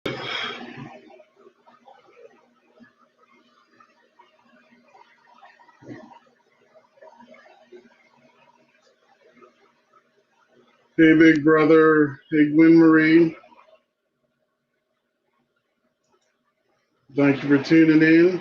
Hey, big brother. Hey, Gwen Marie. Thank you for tuning in.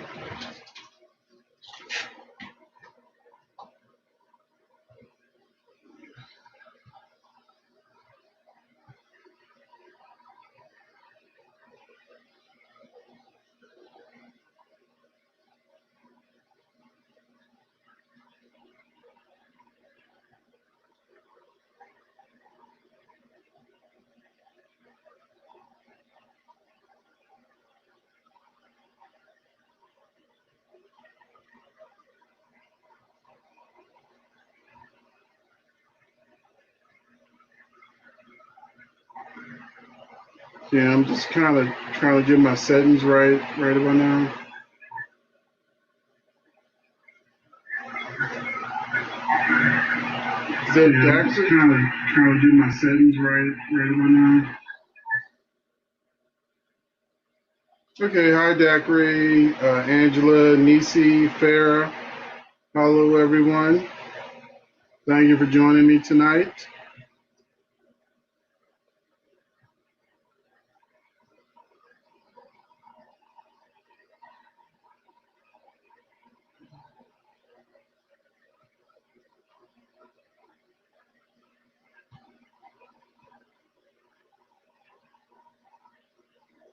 Yeah, I'm just kind of trying to get my settings right about now. Is that yeah, I'm just kind of get my settings right about now. Okay, hi, Dacre, Angela, Nisi, Farah. Hello, everyone. Thank you for joining me tonight.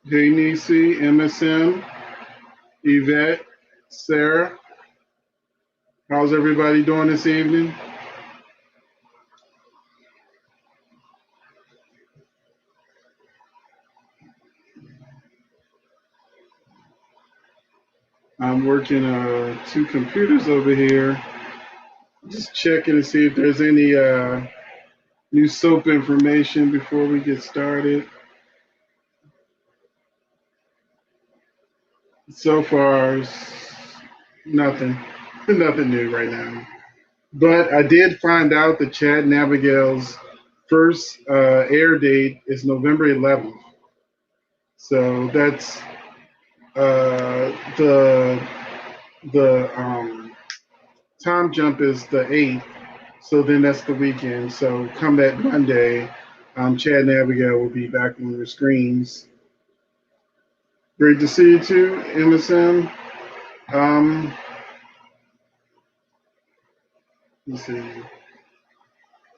Hey, Nisi, MSM, Yvette, Sarah. How's everybody doing this evening? I'm working two computers over here. Just checking to see if there's any new soap information before we get started. So far, nothing, nothing new right now. But I did find out that Chad Navigal's first air date is November 11th. So that's the time jump is the 8th. So then that's the weekend. So come that Monday, Chad Navigail will be back on your screens. Great to see you too, MSM. Um, let's see.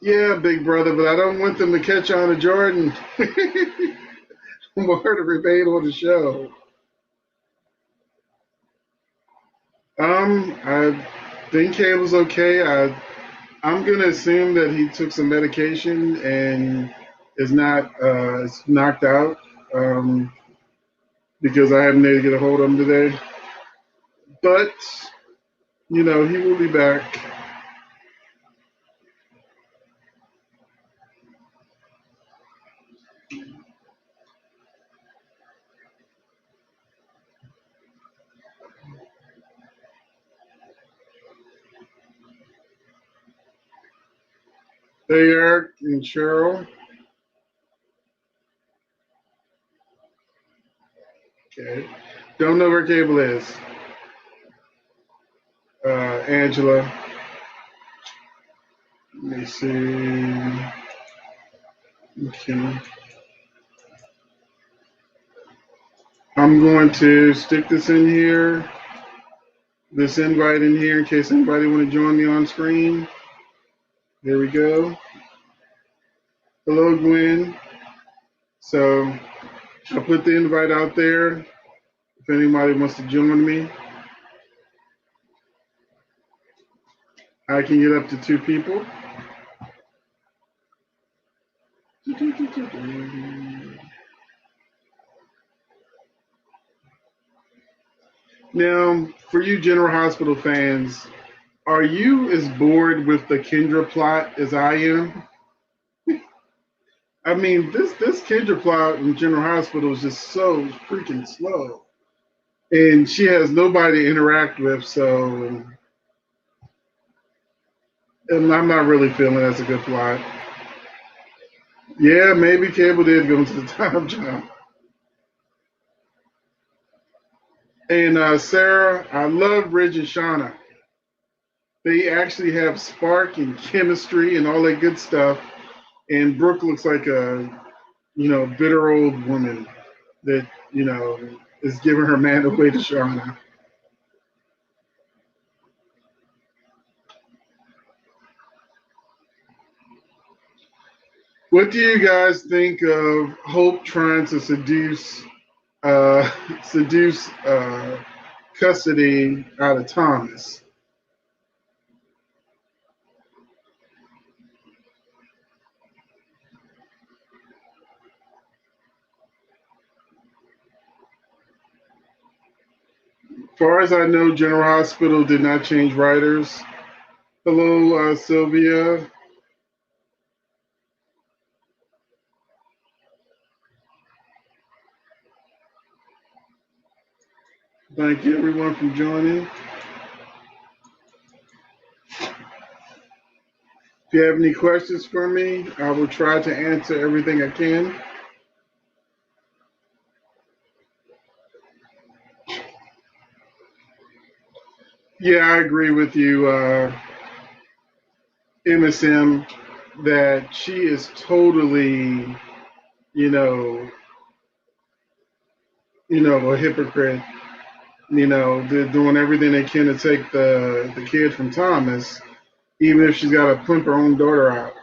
Yeah, big brother, but I don't want them to catch on to Jordan. I want her to remain on the show. I think Caleb's okay. I'm gonna assume that he took some medication and is not is knocked out. Because I haven't been able to get a hold of him today. But he will be back. Hey, Eric and Cheryl. Okay. Don't know where Cable is. Angela. Let me see. Okay. I'm going to stick this in here, this invite in here in case anybody want to join me on screen. There we go. Hello, Gwen. So I'll put the invite out there if anybody wants to join me. I can get up to 2 people. Now, for you General Hospital fans, are you as bored with the Kendra plot as I am? I mean, this Kendra plot in General Hospital is just so freaking slow, and she has nobody to interact with. So, and I'm not really feeling that's a good plot. Yeah, maybe Cable did go into the time jump. And Sarah, I love Ridge and Shauna. They actually have spark and chemistry and all that good stuff. And Brooke looks like a bitter old woman that is giving her man away to Shauna. What do you guys think of Hope trying to uh, seduce custody out of Thomas? As far as I know, General Hospital did not change writers. Hello, Sylvia. Thank you, everyone, for joining. If you have any questions for me, I will try to answer everything I can. Yeah, I agree with you, MSM, that she is totally, you know, a hypocrite. They're doing everything they can to take the kid from Thomas, even if she's got to pimp her own daughter out.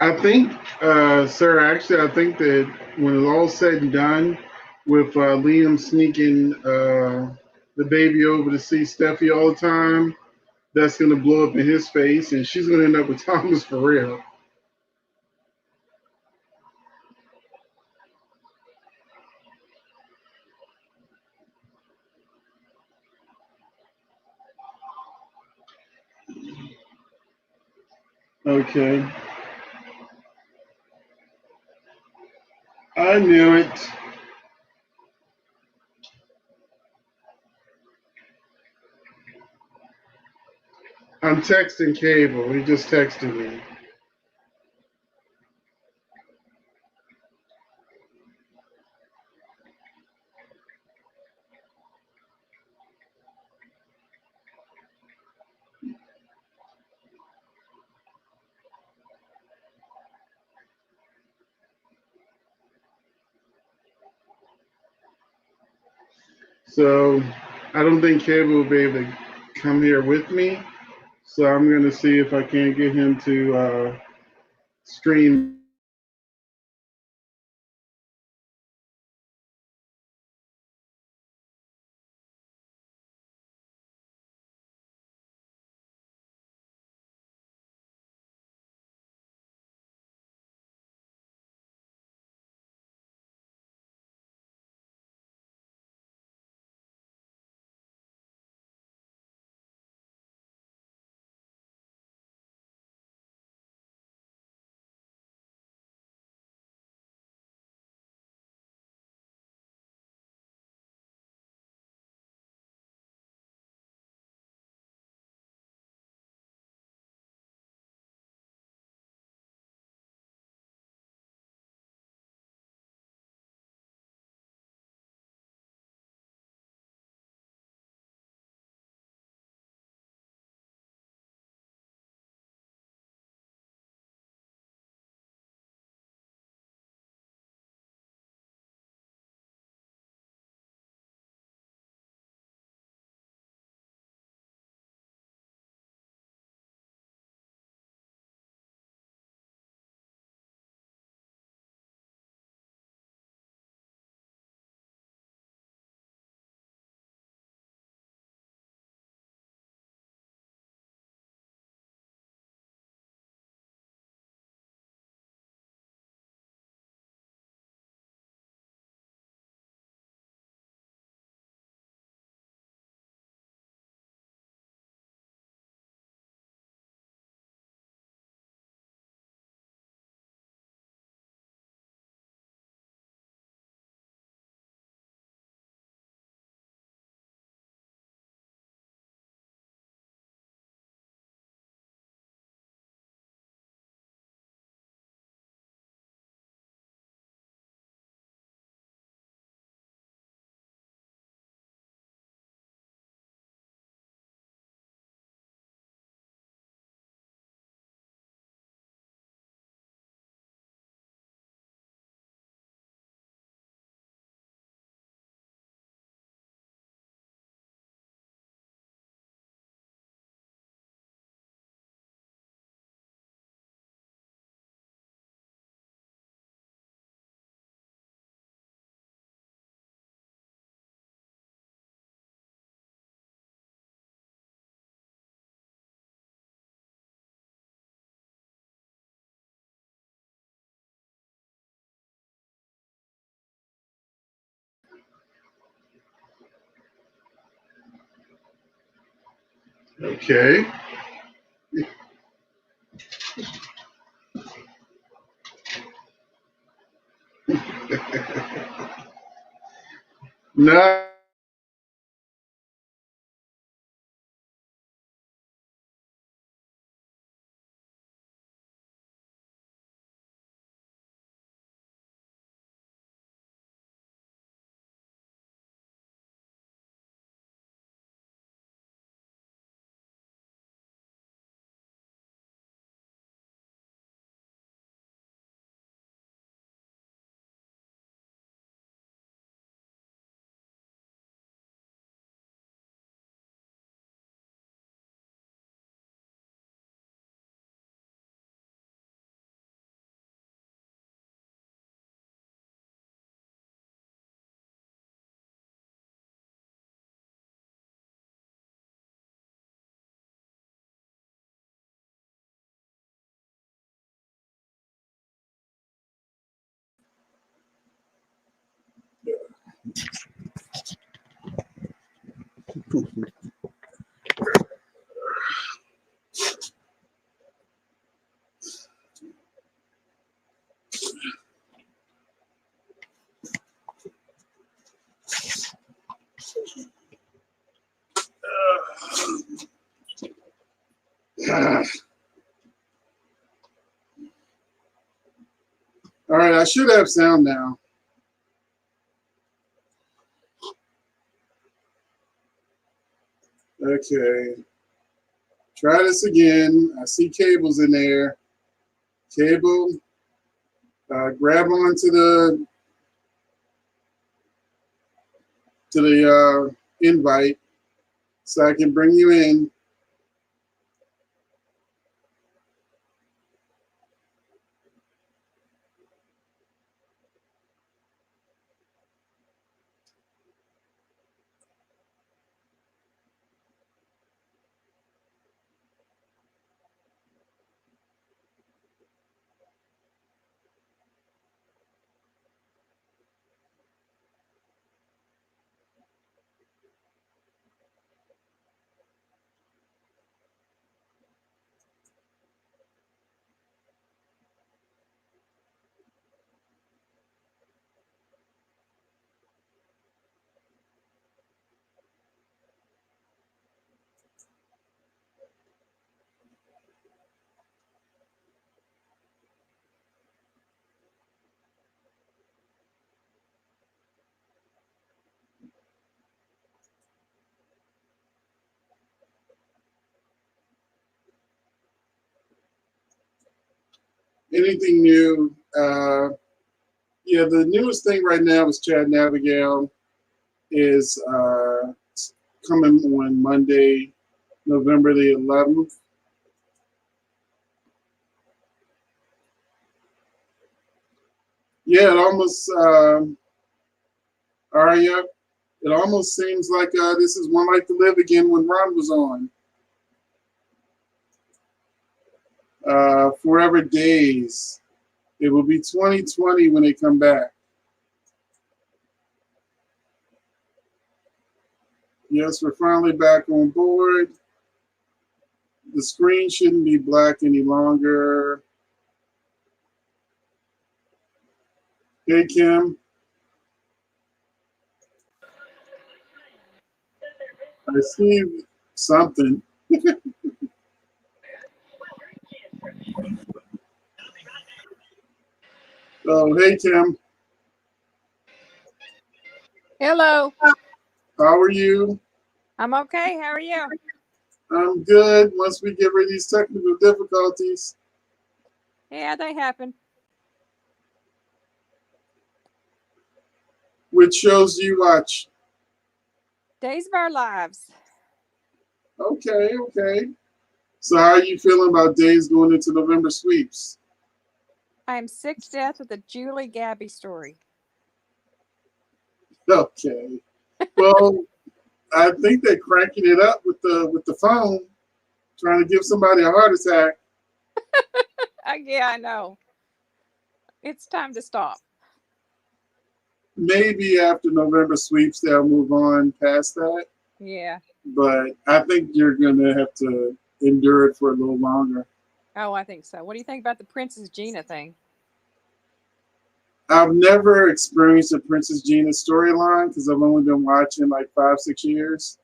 I think, sir, actually, I think that when it's all said and done, with Liam sneaking the baby over to see Steffi all the time, that's going to blow up in his face, and she's going to end up with Thomas for real. Okay. I knew it. I'm texting Cable. He just texted me. So I don't think Cable will be able to come here with me. So I'm going to see if I can get him to stream Okay. No. All right, I should have sound now. Okay. Try this again. I see cables in there. Cable, grab onto the invite so I can bring you in. Anything new? Yeah, the newest thing right now is Chat Navigail is coming on Monday, November the 11th. Yeah, it almost, Arya, it almost seems like this is One Life to Live again when Ron was on. Forever Days. It will be 2020 when they come back. Yes, we're finally back on board. The screen shouldn't be black any longer. Hey, Kim. I see something. Oh, hey, Kim. Hello. How are you? I'm okay. How are you? I'm good. Once we get rid of these technical difficulties, Yeah, they happen. which shows do you watch? Days of Our Lives. Okay, okay. So, how are you feeling about days going into November sweeps? I am sick to death with the Julie Gabby story. Okay. Well, I think they're cranking it up with the phone, trying to give somebody a heart attack. Yeah, I know. It's time to stop. Maybe after November sweeps, they'll move on past that. Yeah. but I think you're gonna have to endure it for a little longer. Oh, I think so. What do you think about the Princess Gina thing? I've never experienced a Princess Gina storyline because I've only been watching like 5, 6 years.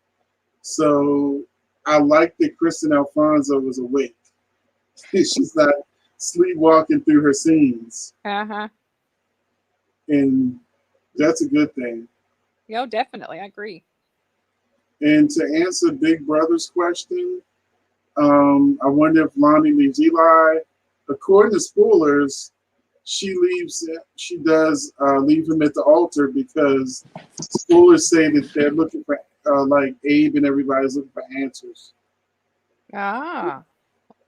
So I like that Kristen Alfonso was awake. She's not sleepwalking through her scenes, Uh huh. and that's a good thing. Yo, definitely. I agree. And to answer Big Brother's question, I wonder if Lonnie leaves Eli. According to spoilers, she leaves. She does leave him at the altar because spoilers say that they're looking for, like Abe and everybody's looking for answers. Ah.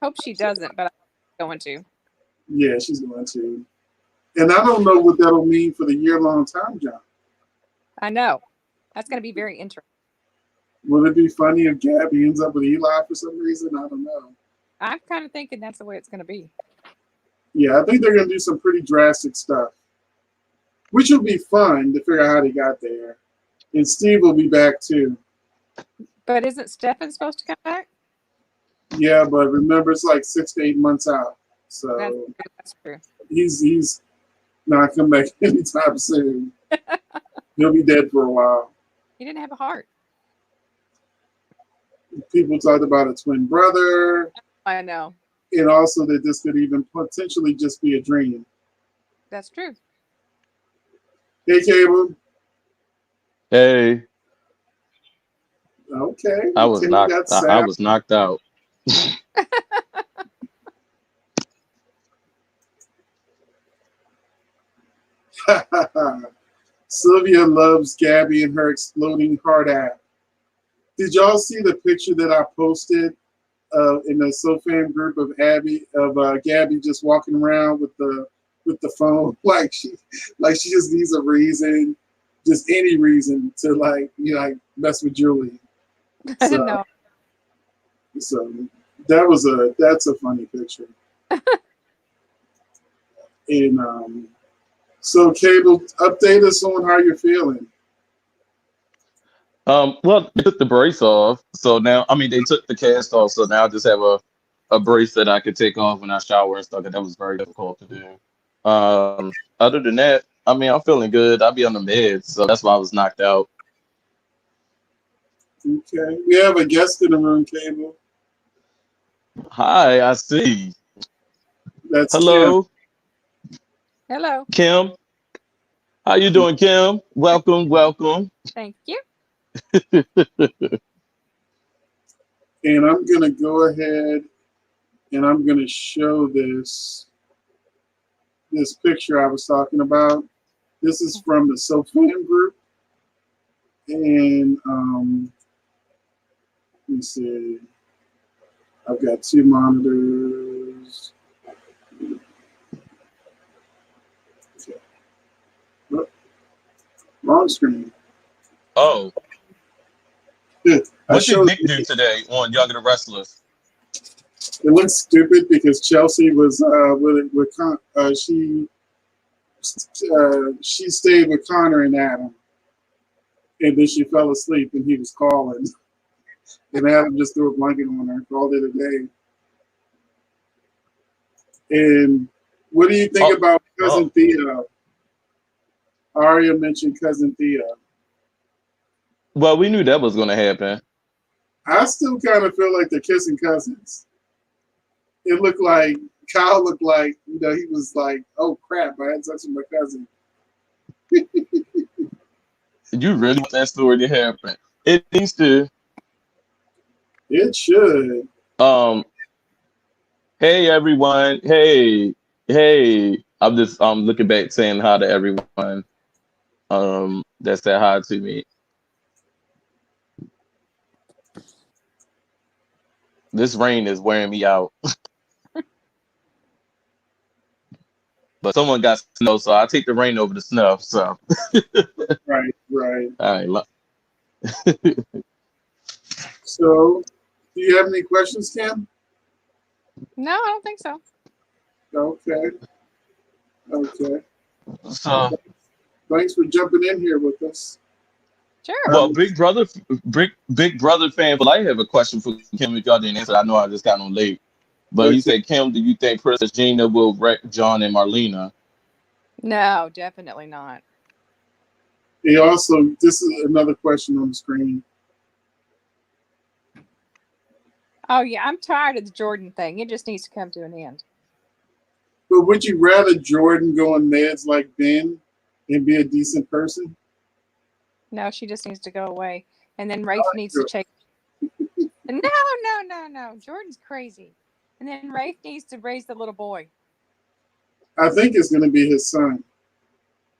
Hope she doesn't, but I'm going to. Yeah, she's going to. And I don't know what that'll mean for the year-long time jump. I know. That's going to be very interesting. Will it be funny if Gabby ends up with Eli for some reason? I don't know. I'm kind of thinking that's the way it's going to be. Yeah, I think they're going to do some pretty drastic stuff, which will be fun to figure out how they got there. And Steve will be back too. But isn't Stefan supposed to come back? Yeah, but remember, it's like 6 to 8 months out. That's, So that's true. he's not coming back anytime soon. He'll be dead for a while. He didn't have a heart. People talked about a twin brother, I know. and also that this could even potentially just be a dream. That's true. Hey, Cable. Hey, Okay. I was Timmy knocked. got I sacked. was knocked out. Sylvia loves Gabby and her exploding heart app. Did y'all see the picture that I posted in the SoFam group of Gabby just walking around with the phone like she just needs a reason, just any reason to like mess with Julie. So, No. so that's a funny picture. And so Cable, update us on how you're feeling. Well, they took the brace off, so now I mean they took the cast off, so now I just have a brace that I could take off when I shower and stuff. And that was very difficult to do. Other than that, I mean I'm feeling good. I'll be on the meds, so that's why I was knocked out. Okay, we have a guest in the room, Cable. Hi, I see. That's Kim. Hello, Hello. Kim. How you doing, Kim? Welcome, welcome. Thank you. And I'm gonna go ahead and I'm gonna show this picture I was talking about. This is from the SoFam group, and let me see. I've got 2 monitors. Okay. Oh, wrong screen. Oh, I what did showed Nick do today on Young and the Restless? it looks stupid because Chelsea was she stayed with Connor and Adam, and then she fell asleep and he was calling, and Adam just threw a blanket on her and called it a day. And what do you think Oh, about Cousin oh. Thea? Arya mentioned Cousin Thea. Well, we knew that was going to happen. I still kind of feel like they're kissing cousins. It looked like Kyle looked like, he was like, oh crap, I had sex with my cousin. You really want that story to happen? It needs to. It should. Um. Hey everyone. Hey. Hey. I'm just looking back saying hi to everyone. That said hi to me. This rain is wearing me out. But someone got snow, so I take the rain over the snow. So Right. all right. So, do you have any questions, Kim? No, I don't think so. Okay. So Thanks for jumping in here with us. Sure. Well, Big Brother fan, but I have a question for Kim. If y'all didn't answer, I know I just got on late. But he said, Kim, do you think Princess Gina will wreck John and Marlena? No, definitely not. He also, this is another question on the screen. Oh yeah, I'm tired of the Jordan thing. It just needs to come to an end. But would you rather Jordan go on meds like Ben and be a decent person? No, she just needs to go away. And then Rafe needs to check. No. Jordan's crazy. And then Rafe needs to raise the little boy. I think it's going to be his son.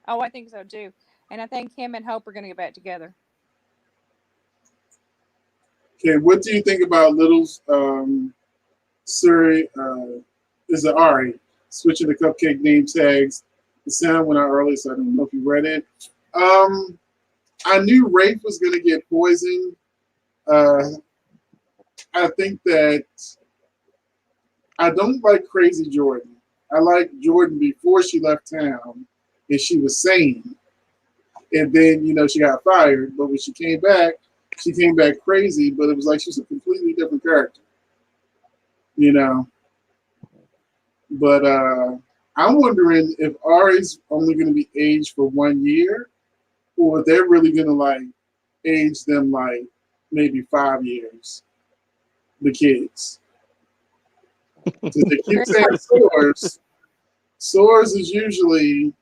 Oh, I think so too. And I think him and Hope are going to get back together. Okay, what do you think about Little's Suri? Is it Ari switching the cupcake name tags? The sound went out early, so I don't know if you read it. I knew Rafe was going to get poisoned. I think that I don't like Crazy Jordan. I like Jordan before she left town and she was sane. And then, she got fired. But when she came back crazy, but it was like she's a completely different character. But I'm wondering if Ari's only going to be aged for 1 year, or they're really going to age them maybe 5 years, the kids. They keep saying Soars is usually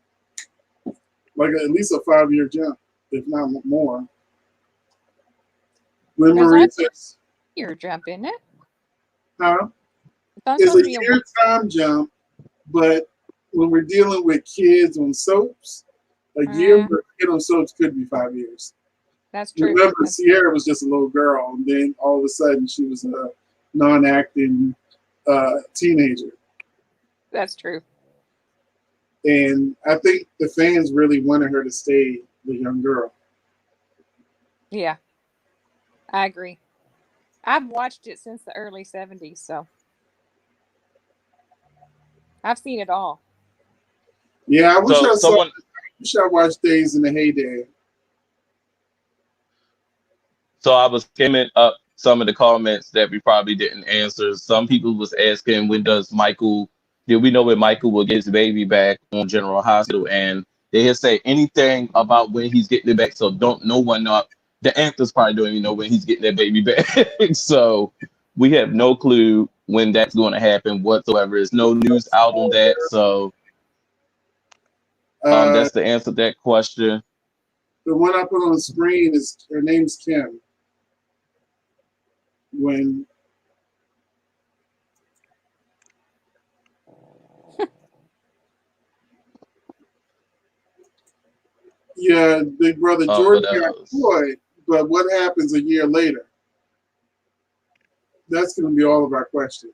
at least a 5-year jump, if not more. When Marie says, Year jump, isn't it? huh? It's It's a year time jump, but when we're dealing with kids on soaps, a year for a kid on soaps could be 5 years. That's true. Remember, Sierra was just a little girl, and then all of a sudden she was a non-acting teenager. That's true. And I think the fans really wanted her to stay the young girl. Yeah, I agree. I've watched it since the early 70s, so I've seen it all. Yeah, I wish I watched Days in the Heyday. So I was skimming up some of the comments that we probably didn't answer. Some people was asking, did we know when Michael will get his baby back on General Hospital? And they had say anything about when he's getting it back. So no one know. The actors probably don't even know when he's getting that baby back. So we have no clue when that's going to happen whatsoever. There's no news out on that. So that's the answer to that question. The one I put on the screen is her name's Kim. Yeah, Big Brother Jordan got employed, but what happens a year later? That's going to be all of our questions.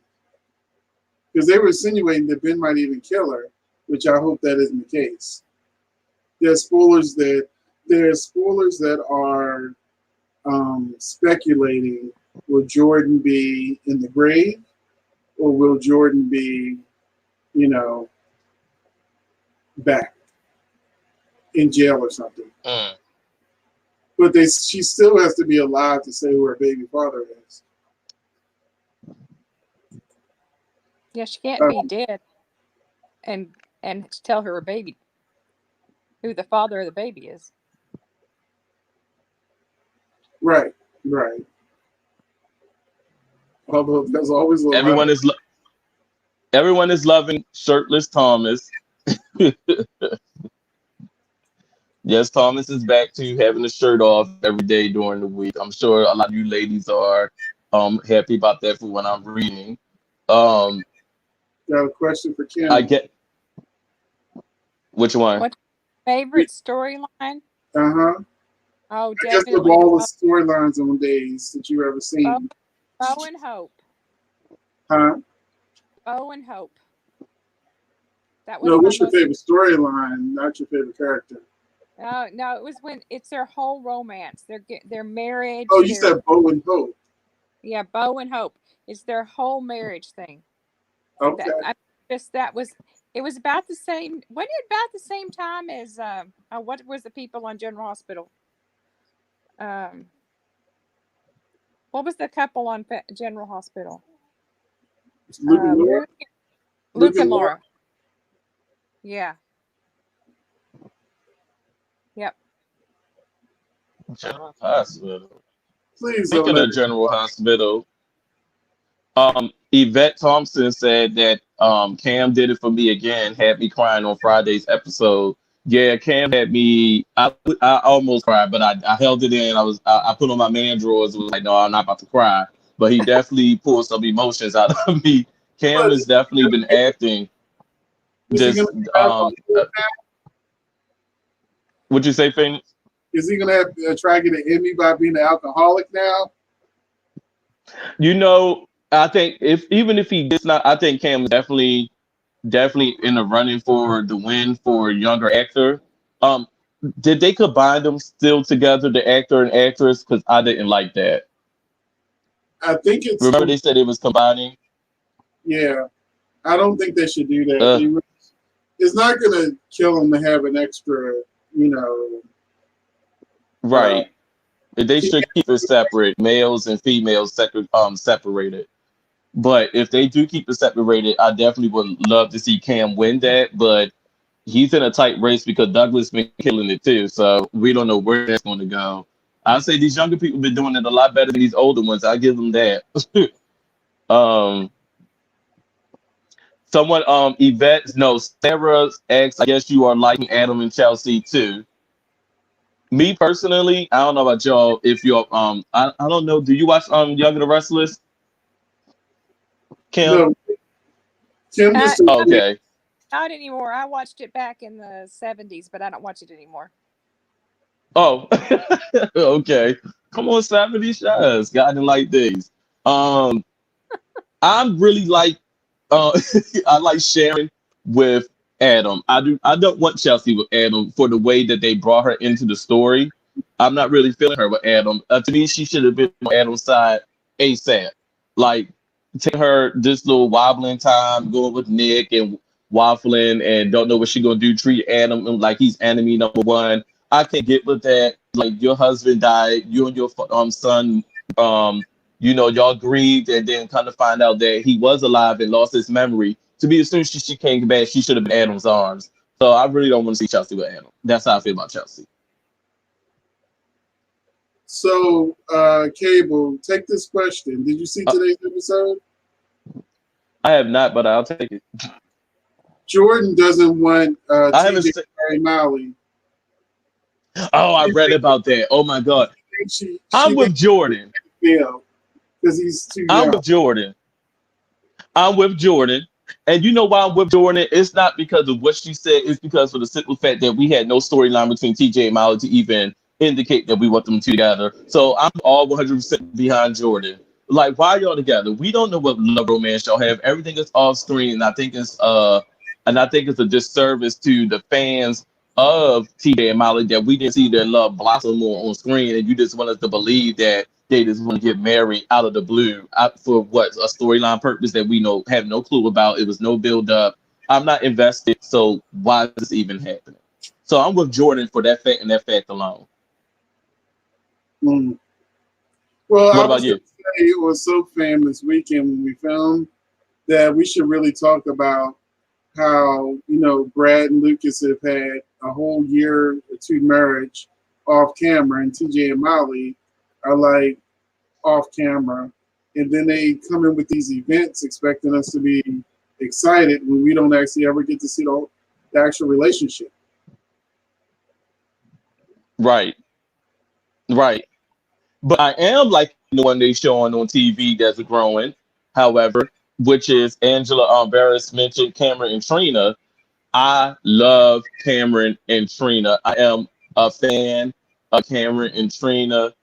Because they were insinuating that Ben might even kill her, which I hope that isn't the case. There are spoilers that are speculating, will Jordan be in the grave, or will Jordan be, back in jail or something? But she still has to be alive to say who her baby father is. Yeah, she can't be dead and tell her baby who the father of the baby is. Right. Although there's always everyone is loving shirtless Thomas. Yes, Thomas is back to having a shirt off every day during the week. I'm sure a lot of you ladies are happy about that for what I'm reading. Got a question for Kim. I get which one? What's your favorite storyline? Oh, definitely. I guess of all the storylines on Days that you ever seen. Bo and Hope. Huh? Bo and Hope. That was what's your favorite storyline? Not your favorite character. No, it was when it's their whole romance. Their marriage. Oh, you said Bo and Hope. Yeah, Bo and Hope. It's their whole marriage thing. Okay. It was about the same. Wasn't it about the same time as what was the people on General Hospital? What was the couple on General Hospital? Luke and Laura. Luke and Laura. Yeah. Yep. General Hospital. Please don't Speaking let of General Hospital, Yvette Thompson said that Cam did it for me again, had me crying on Friday's episode. Yeah, Cam had me. I almost cried, but I held it in. I put on my man drawers. Was like, no, I'm not about to cry. But he definitely pulled some emotions out of me. Cam has definitely been acting. Just what'd you say, Phoenix? Is he gonna have to try to get an Emmy by being an alcoholic now? You know, I think even if he gets not, I think Cam is definitely in the running for the win for younger actor. Did they combine them still together, the actor and actress? Because I didn't like that. I think it's. Remember they said it was combining. Yeah, I don't think they should do that. It's not gonna kill him to have an extra, you know. Right. They should keep it separate, males and females separated. But if they do keep it separated, I definitely would love to see Cam win that. But he's in a tight race because Douglas been killing it too. So we don't know where that's going to go. I'd say these younger people been doing it a lot better than these older ones. I give them that. Sarah asks, I guess you are liking Adam and Chelsea too. Me personally, I don't know about y'all. If you're I don't know. Do you watch Young and the Restless? Kim? No. Kim is okay. Not anymore. I watched it back in the 70s, but I don't watch it anymore. Oh, okay. Come on, 70s shows. Gotten like these. I'm really like I like Sharon with Adam. I don't want Chelsea with Adam for the way that they brought her into the story. I'm not really feeling her with Adam. To me, she should have been on Adam's side ASAP. Like, take her this little wobbling time, going with Nick and waffling and don't know what she's gonna do, treat Adam like he's enemy number one. I can't get with that. Like, your husband died, you and your son, y'all grieved, and then kind of find out that he was alive and lost his memory. To be as soon as she came back, she should have been in Adam's arms. So I really don't want to see Chelsea with Adam. That's how I feel about Chelsea. So, Cable, take this question. Did you see today's episode? I have not, but I'll take it. Jordan doesn't want TJ to marry Molly. Oh, I read about that. Oh my God. I'm with Jordan. Because he's too young. I'm with Jordan. And you know why I'm with Jordan? It's not because of what she said. It's because of the simple fact that we had no storyline between TJ and Molly to even indicate that we want them together. So I'm all 100% behind Jordan. Like, why are y'all together? We don't know what love romance y'all have. Everything is off screen, and I think it's a disservice to the fans of TJ and Molly that we didn't see their love blossom more on screen, and you just want us to believe that they just want to get married out of the blue for what, a storyline purpose that we have no clue about. It was no build up. I'm not invested, so why is this even happening? So I'm with Jordan for that fact and that fact alone. Mm. Well, what about you? It was so famous weekend when we filmed that we should really talk about how, Brad and Lucas have had a whole year or two marriage off camera, and TJ and Molly are like off camera, and then they come in with these events expecting us to be excited when we don't actually ever get to see the actual relationship. Right. But I am like the one they showing on TV that's growing, however, which is Angela Barris mentioned Cameron and Trina. I love Cameron and Trina. I am a fan of Cameron and Trina.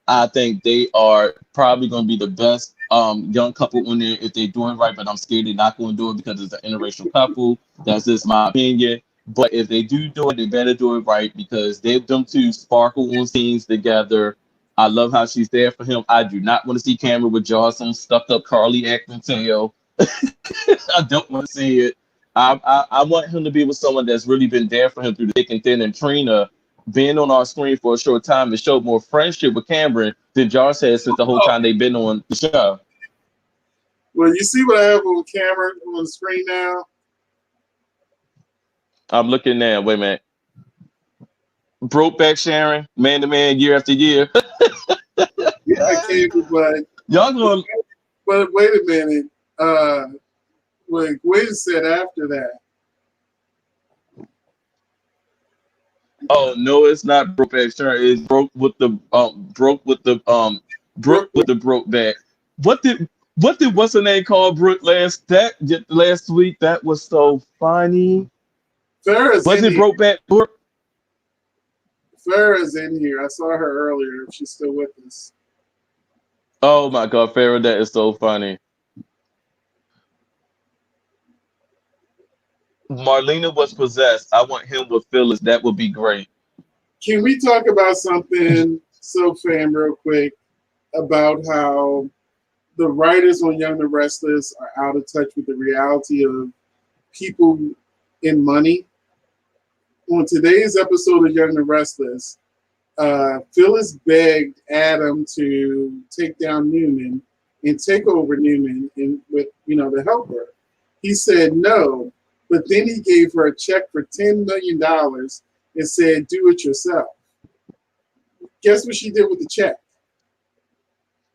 I think they are probably going to be the best young couple on there if they're doing right, but I'm scared they're not going to do it because it's an interracial couple. That's just my opinion. But if they do it, they better do it right because them two sparkle on scenes together. I love how she's there for him. I do not want to see Cameron with Jocelyn stuck up Carly acting tail. I don't want to see it. I want him to be with someone that's really been there for him through the thick and thin. And Trina, being on our screen for a short time and showed more friendship with Cameron than Josh has since the whole time they've been on the show. Well, you see what I have on camera on the screen now? I'm looking now. Wait a minute. Brokeback Sharon, man to man, year after year. Yeah, Cameron, Y'all going? but wait a minute. What Gwen said after that. Oh no, it's not Brokeback Sharon. It's broke with the broke with the Brokeback. What did what's her name called Brooke last week? That was so funny. Farrah's Was in it here. Brokeback? Farrah's in here. I saw her earlier. If she's still with us. Oh my God, Farrah, that is so funny. Marlena was possessed. I want him with Phyllis. That would be great. Can we talk about something so fam real quick about how the writers on Young and Restless are out of touch with the reality of people in money? On today's episode of Young and Restless, Phyllis begged Adam to take down Newman and take over Newman and to help her. He said no, but then he gave her a check for $10 million and said, "Do it yourself." Guess what she did with the check?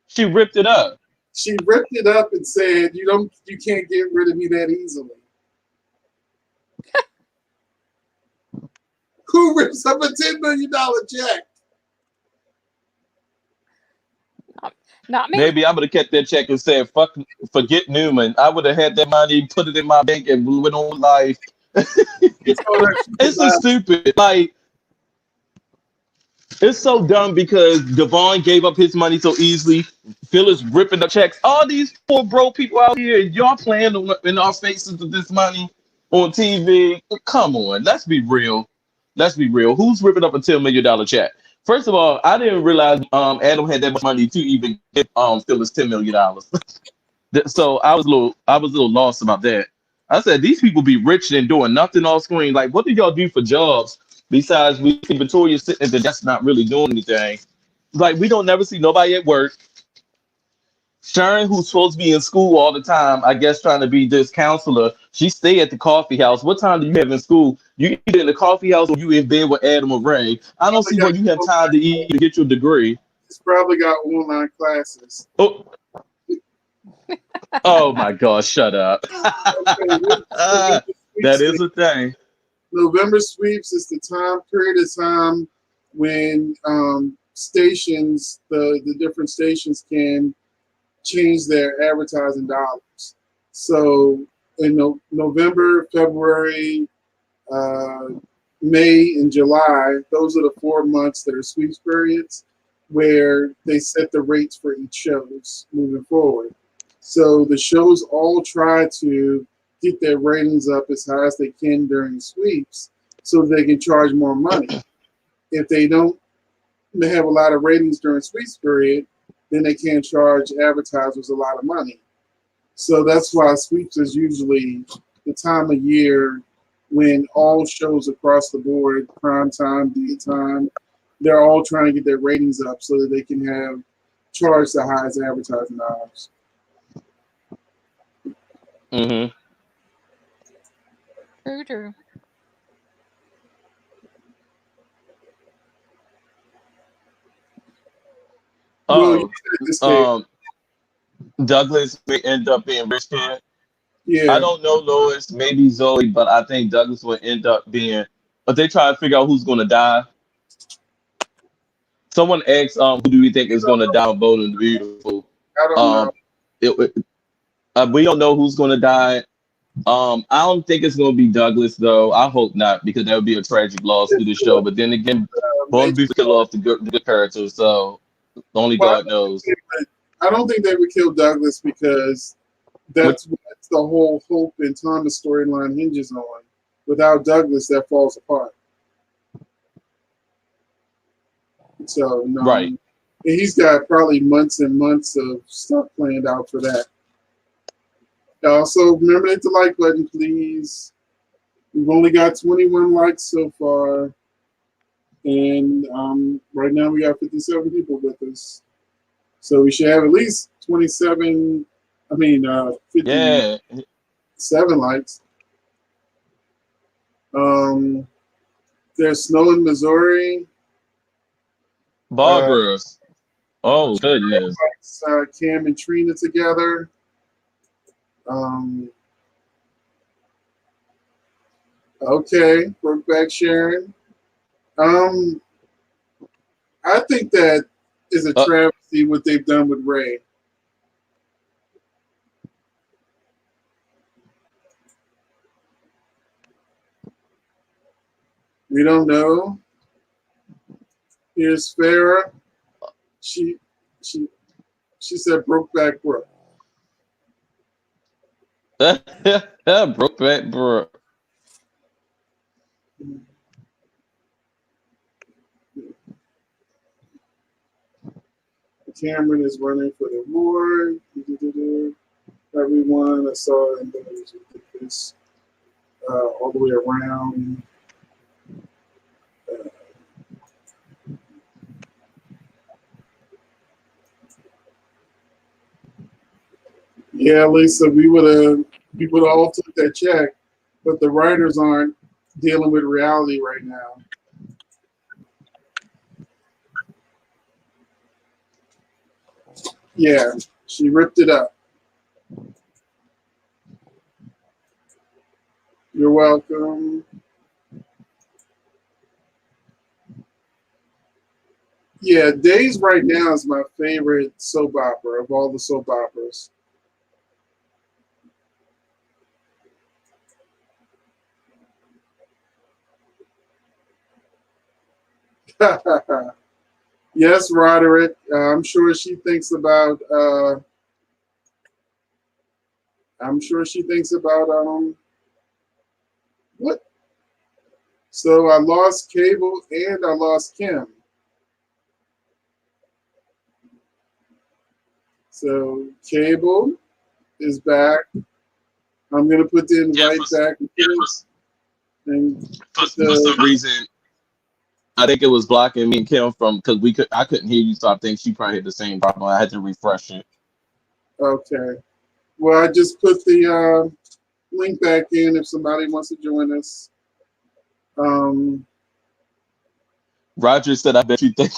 She ripped it up. She ripped it up and said, you can't get rid of me that easily." Who rips up a $10 million check? Not me. Maybe I would have kept that check and said, forget Newman. I would have had that money, put it in my bank, and went on life. It's so stupid. Like, it's so dumb because Devon gave up his money so easily. Phyllis ripping the checks. All these poor broke people out here, y'all playing in our faces with this money on TV. Come on, let's be real. Let's be real. Who's ripping up a $10 million check? First of all, I didn't realize Adam had that much money to even give Phyllis $10 million. So I was a little lost about that. I said these people be rich and doing nothing on screen. Like, what do y'all do for jobs besides we see Victoria sitting there that's not really doing anything? Like, we don't never see nobody at work. Sharon, who's supposed to be in school all the time, I guess trying to be this counselor, she stay at the coffee house. What time do you have in school? You either in the coffee house or you in bed with Adam or Ray. I don't see where you have time to eat to get your degree. He's probably got online classes. Oh my gosh, shut up. That is a thing. November sweeps is the period of time when stations, the different stations can change their advertising dollars. So in November, February, May, and July, those are the 4 months that are sweeps periods where they set the rates for each shows moving forward. So the shows all try to get their ratings up as high as they can during sweeps so they can charge more money. If they don't have a lot of ratings during sweeps period, then they can't charge advertisers a lot of money. So that's why sweeps is usually the time of year when all shows across the board, prime time, daytime, they're all trying to get their ratings up so that they can have charge the highest advertising dollars. Mm-hmm. True. Douglas may end up being Rich Kid. Yeah. I don't know Lois, maybe Zoe, but I think Douglas will end up being. But they try to figure out who's going to die. Someone asked, "Who do you think is going to die on Bold and the Beautiful?" I don't know. We don't know who's going to die. I don't think it's going to be Douglas, though. I hope not, because that would be a tragic loss to the show. But then again, Bold and the Beautiful kill off the good character, so only God knows. I don't think they would kill Douglas because that's what the whole Hope and Thomas storyline hinges on. Without Douglas, that falls apart. So, no. Right. And he's got probably months and months of stuff planned out for that. Also, remember to hit the like button, please. We've only got 21 likes so far. And right now we got 57 people with us. So we should have at least 57, 57 Yeah, likes. There's snow in Missouri. Barbara's. Oh goodness. Cam and Trina together. Okay, Brokeback Sharon. I think that is a travesty what they've done with Ray. We don't know. Here's Farrah. She said Brokeback Brooke. Brokeback Brooke. Cameron is running for the award. Everyone I saw in this all the way around. Yeah, Lisa, we would have all took that check, but the writers aren't dealing with reality right now. Yeah, she ripped it up. You're welcome. Yeah, Days right now is my favorite soap opera of all the soap operas. Yes, Roderick. I'm sure she thinks about. I'm sure she thinks about what? So I lost Cable and I lost Kim. So Cable is back. I'm gonna put the invite back. And For some reason, I think it was blocking me and Kim from because I couldn't hear you, so I think she probably had the same problem. I had to refresh it. Okay. Well, I just put the link back in if somebody wants to join us. Roger said, "I bet you think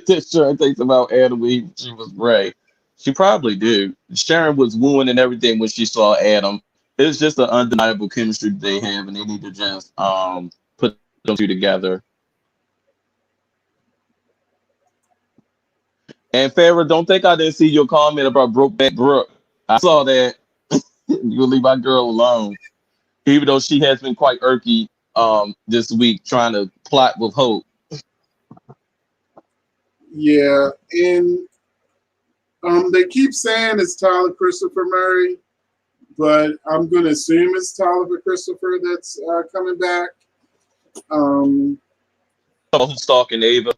that Sharon thinks about Adam when she was Ray." She probably do. Sharon was wooing and everything when she saw Adam. It's just an undeniable chemistry they have, and they need to just put them two together. And Farrah, don't think I didn't see your comment about Brokeback Brooke. I saw that. You'll leave my girl alone, even though she has been quite irky this week trying to plot with Hope. Yeah, and they keep saying it's Tyler Christopher Murray, but I'm going to assume it's Tyler Christopher that's coming back. Who's stalking Ava?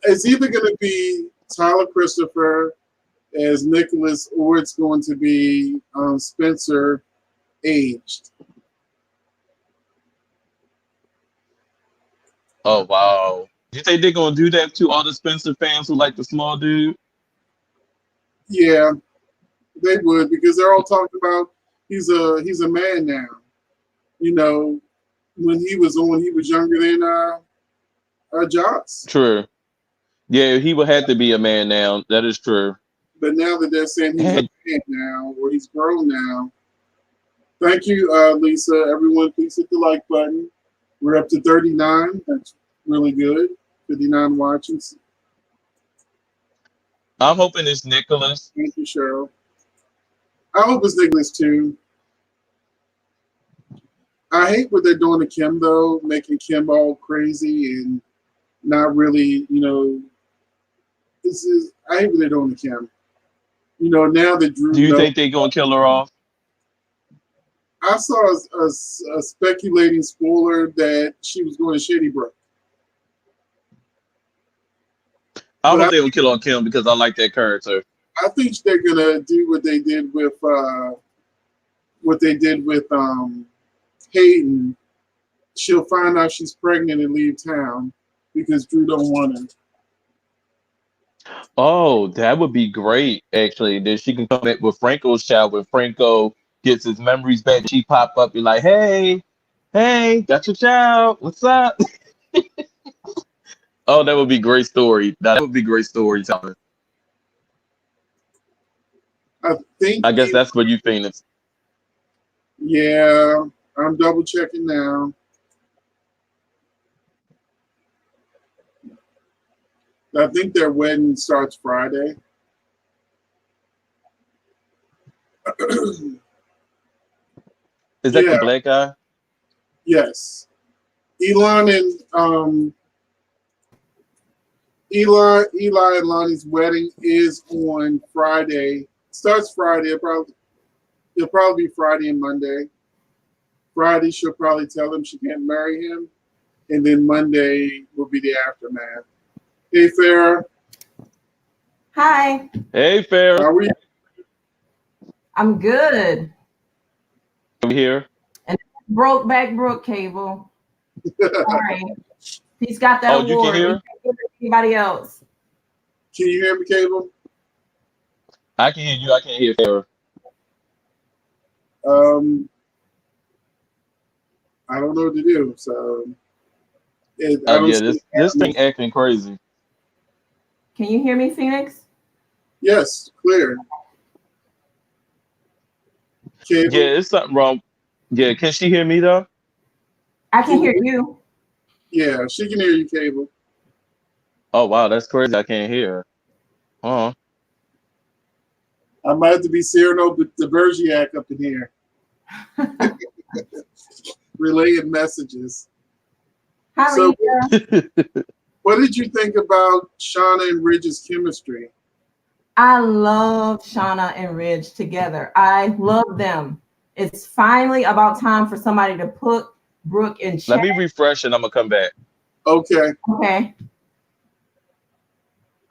It's either going to be Tyler Christopher as Nicholas, or it's going to be Spencer aged. Oh wow! You think they're gonna do that to all the Spencer fans who like the small dude? Yeah, they would, because they're all talking about he's a man now. You know, when he was younger than Joss. True. Yeah, he would have to be a man now. That is true. But now that they're saying he's a man now, or he's grown now. Thank you, Lisa. Everyone, please hit the like button. We're up to 39. That's really good. 59 watching. I'm hoping it's Nicholas. Thank you, Cheryl. I hope it's Nicholas too. I hate what they're doing to Kim though, making Kim all crazy and not really, I hate what they're doing to Kim. Now that Drew. Do you think they're gonna kill her off? I saw a speculating spoiler that she was going to Shady Brook. I hope they will kill on Kim because I like that character. I think they're gonna do what they did with Hayden. she'll find out she's pregnant and leave town because Drew don't want her. Oh, that would be great, actually. Then she can come back with Franco's child when Franco gets his memories back. She pop up, be like, hey, got your child. What's up? Oh, that would be great story. That would be great storytelling. I think. I guess that's what you think. It's Yeah, I'm double checking now. I think their wedding starts Friday. Is that Yeah. the black guy? Yes. Elon and Eli and Lonnie's wedding is on Friday. Starts Friday. It'll probably be Friday and Monday. Friday she'll probably tell him she can't marry him, and then Monday will be the aftermath. Hey Farrah, Hi, Hey, Farrah. how are you? I'm good. Over here. Broke back Brook cable. Sorry. He's got that Oh, you award. can hear? We can't give it to anybody else. Can you hear me, Cable? I can hear you. I can't hear Farrah. I don't know what to do. So I don't Yeah, see this thing acting crazy. Can you hear me, Phoenix? Yes, clear. Cable? Yeah, it's something wrong. Yeah, can she hear me though? I can hear you. Yeah, she can hear you, Cable. Oh wow, that's crazy. I can't hear her. Uh-huh. I might have to be Cyrano the Bergerac up in here. Relaying messages. Hi, So- Lisa. What did you think about Shauna and Ridge's chemistry? I love Shauna and Ridge together. I love them. It's finally about time for somebody to put Brooke in check. Let me refresh and I'm gonna come back. Okay. Okay.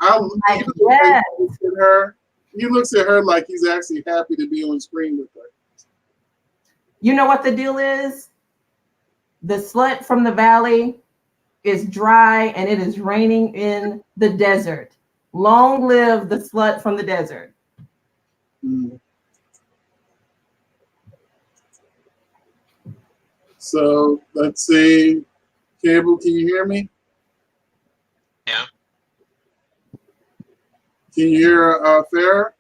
He Yes. looks at her. He looks at her like he's actually happy to be on screen with her. You know what the deal is? The slut from the valley is dry and it is raining in the desert. Long live the slut from the desert. Mm. So let's see. Cable, can you hear me? Yeah. Can you hear Farrah?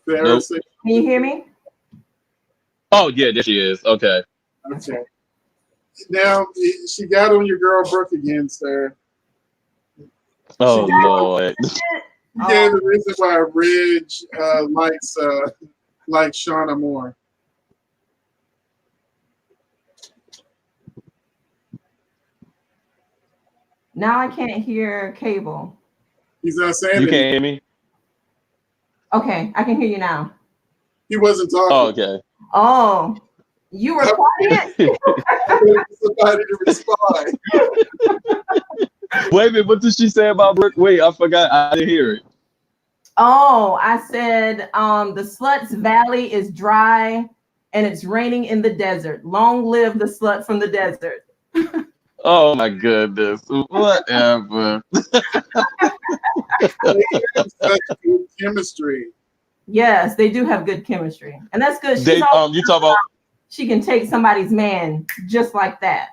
Farrah, Nope. say- Can you hear me? Oh yeah, there she is. Okay. Okay. Now she got on your girl Brooke again, sir. Oh Lord. Yeah, the reason why Ridge likes Shauna more. Now I can't hear Cable. He's not saying You anything. can't hear me? Okay, I can hear you now. He wasn't talking. Oh, okay. Oh, you were quiet? Somebody to respond. Wait a minute, what did she say about Brooke? Wait, I forgot. I didn't hear it. Oh, I said the slut's valley is dry and it's raining in the desert. Long live the slut from the desert. Oh my goodness. Whatever. They have such good chemistry. Yes, they do have good chemistry. And that's good. They you talk about She can take somebody's man just like that.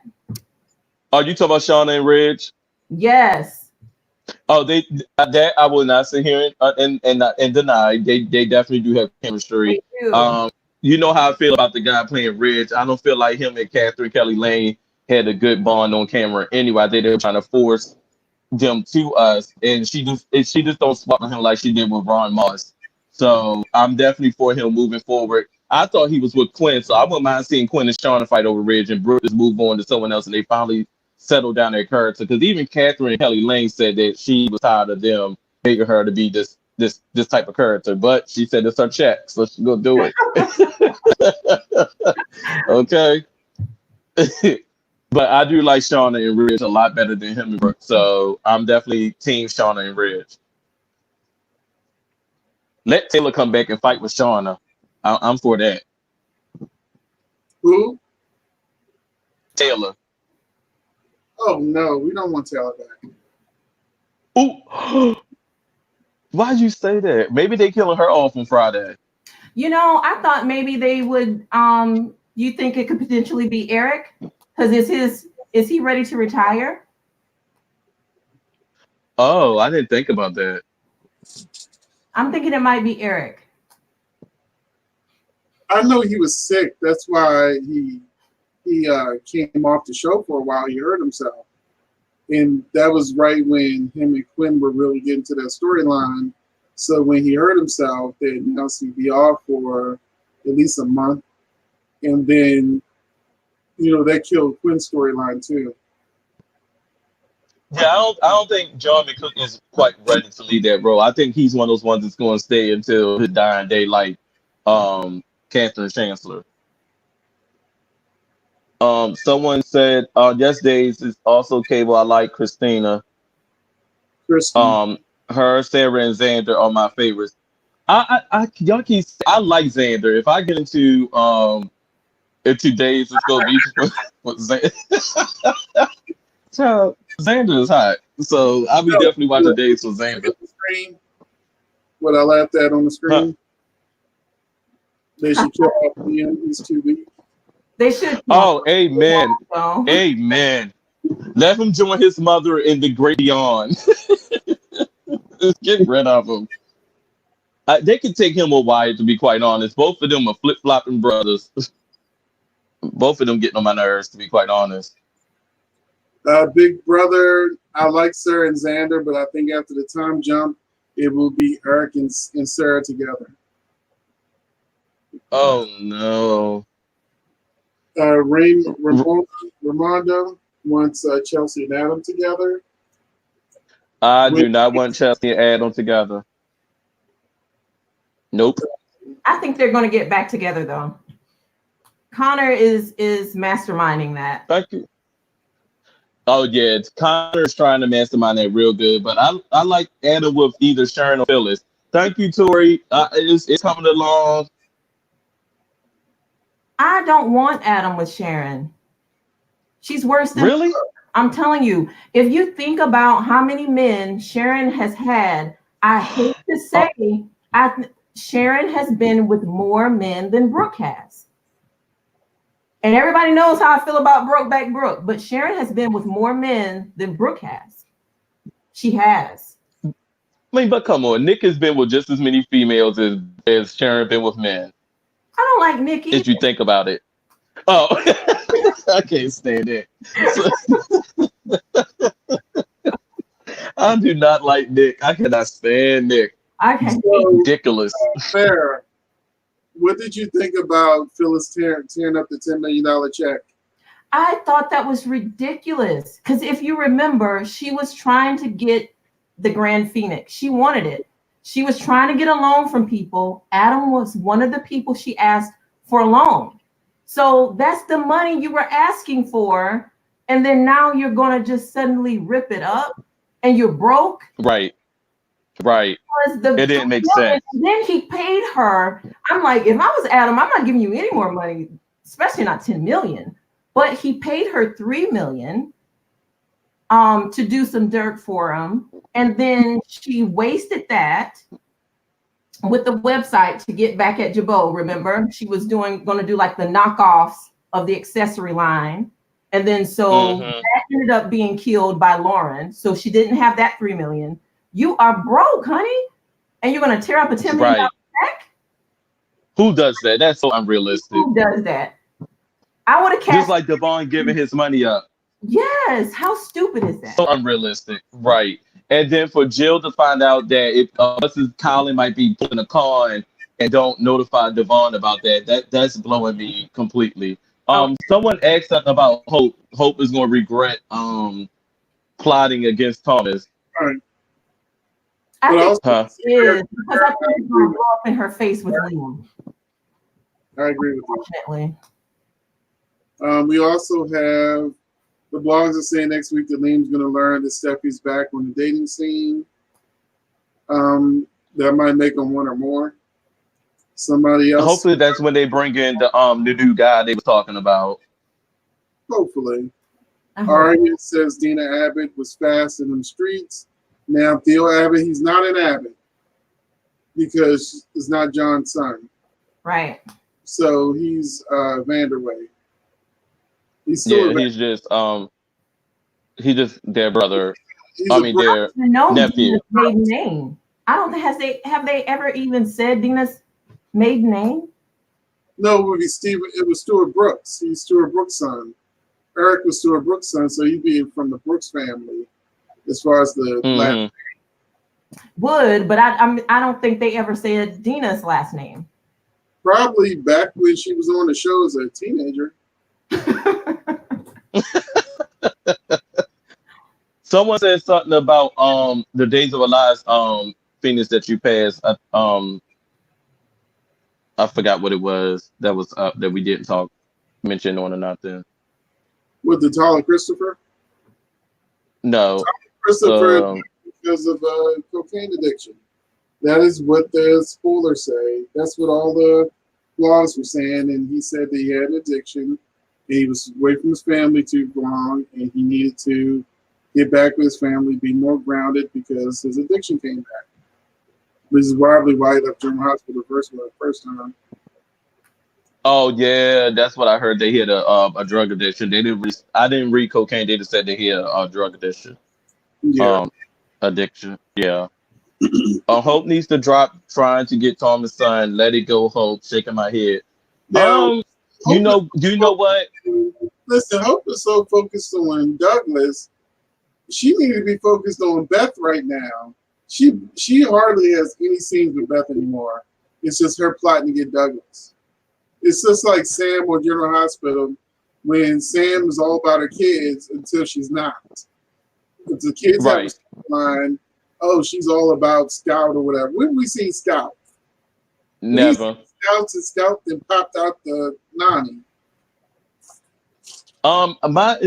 you talk about Shauna and Ridge? Yes. Oh, that I will not sit here and deny. They definitely do have chemistry. They do. You know how I feel about the guy playing Ridge. I don't feel like him and Catherine Kelly Lane had a good bond on camera anyway. They were trying to force them to us, and she just don't swap on him like she did with Ron Moss. So I'm definitely for him moving forward. I thought he was with Quinn, so I wouldn't mind seeing Quinn and Shauna fight over Ridge and Brooke just move on to someone else, and they finally settle down their character. Because even Catherine Kelly Lane said that she was tired of them making her to be this type of character, but she said it's her check, so she go do it. Okay. But I do like Shauna and Ridge a lot better than him and Brooke, so I'm definitely team Shauna and Ridge. Let Taylor come back and fight with Shauna. I'm for that. Who? Taylor. Oh no, we don't want Taylor back. Ooh. Why'd you say that? Maybe they killing her off on Friday. You know, I thought maybe they would. You think it could potentially be Eric? Because is he ready to retire? Oh, I didn't think about that. I'm thinking it might be Eric. I know he was sick. That's why he came off the show for a while. He hurt himself, and that was right when him and Quinn were really getting to that storyline. So when he hurt himself, they announced he'd be off for at least a month, and then that killed Quinn's storyline too. Yeah, I don't think John McCook is quite ready to lead that role. I think he's one of those ones that's going to stay until his dying day, like Catherine Chancellor. Someone said Yes Days is also cable. I like Christina. Kristen. Her, Sarah, and Xander are my favorites. I like Xander. If I get into Days, it's gonna be with Xander. So Xander is hot, so I'll be definitely watching Days with Xander. What I laughed at on the screen. They should kill off Liam. He's too weak. They should. Oh, amen. Amen. Let him join his mother in the great beyond. Just get rid of him. They could take him or Wyatt, to be quite honest. Both of them are flip-flopping brothers. Both of them getting on my nerves, to be quite honest. Big Brother, I like Sarah and Xander, but I think after the time jump, it will be Eric and Sarah together. Oh, no. Ramondo wants Chelsea and Adam together. I do not want Chelsea and Adam together. Nope. I think they're going to get back together, though. Connor is masterminding that. Thank you. Oh, yeah. Connor's trying to mastermind that real good, but I like Adam with either Sharon or Phyllis. Thank you, Tori. It's coming along. I don't want Adam with Sharon. She's worse than Really? I'm telling you. If you think about how many men Sharon has had, I hate to say, Sharon has been with more men than Brooke has. And everybody knows how I feel about Brokeback Brooke, but Sharon has been with more men than Brooke has. She has. I mean, but come on, Nick has been with just as many females as Sharon been with men. I don't like Nick either. If you think about it. Oh, I can't stand it. I do not like Nick. I cannot stand Nick. I can't. Ridiculous. Fair. What did you think about Phyllis tearing up the $10 million check? I thought that was ridiculous. Because if you remember, she was trying to get the Grand Phoenix. She wanted it. She was trying to get a loan from people. Adam was one of the people she asked for a loan. So that's the money you were asking for. And then now you're going to just suddenly rip it up and you're broke. Right. It didn't make sense. Then he paid her. I'm like, if I was Adam, I'm not giving you any more money, especially not 10 million. But he paid her $3 million to do some dirt for him. And then she wasted that with the website to get back at Jabot. Remember, she was going to do like the knockoffs of the accessory line. And then that ended up being killed by Lauren. So she didn't have that $3 million. You are broke, honey. And you're going to tear up a $10 million check? Who does that? That's so unrealistic. Who does that? I would have cashed. Just like Devon giving his money up. Yes. How stupid is that? So unrealistic. Right. And then for Jill to find out that if Colin might be pulling a con and don't notify Devon about that's blowing me completely. Someone asked something about Hope. Hope is going to regret plotting against Thomas. All right. I think it is, because I think it's going to blow up in her face with Liam. I agree with you. Unfortunately. We also have the blogs are saying next week that Liam's going to learn that Steffi's back on the dating scene. That might make him one or more. Somebody else, Hopefully that's when they bring in the new guy they were talking about. hopefully. I hope. Arya says Dina Abbott was fast in them streets. Now Theo Abbott, he's not an Abbott because it's not John's son. Right. So he's Vanderway. He's still Yeah, he's just their brother. he's I a mean, brother. their No nephew. Dina's maiden name. I don't think have they ever even said Dina's maiden name? No, it would be Stephen. It was Stuart Brooks. He's Stuart Brooks' son. Eric was Stuart Brooks' son, so he'd be from the Brooks family as far as the last. Would, but I don't think they ever said Dina's last name. Probably back when she was on the show as a teenager. Someone said something about the Days of Our Lives Phoenix that you passed. I forgot what it was that was up that we didn't mention on or nothing. With the taller Christopher? No. Christopher because of cocaine addiction. That is what the spoilers say. That's what all the blogs were saying. And he said that he had an addiction. And he was away from his family too long. And he needed to get back with his family, be more grounded because his addiction came back. This is probably why he left General Hospital the first time. Oh yeah, that's what I heard. They had a drug addiction. I didn't read cocaine. They just said they had a drug addiction. Yeah. Addiction. Yeah. Hope needs to drop trying to get Thomas' son. Let it go, Hope. Shaking my head. Now, You know what? Listen, Hope is so focused on Douglas. She needs to be focused on Beth right now. She hardly has any scenes with Beth anymore. It's just her plotting to get Douglas. It's just like Sam on General Hospital when Sam is all about her kids until she's not. If the kids have a line, oh, she's all about Scout or whatever. When have we seen Scout? Never. Scout then popped out the Nani. My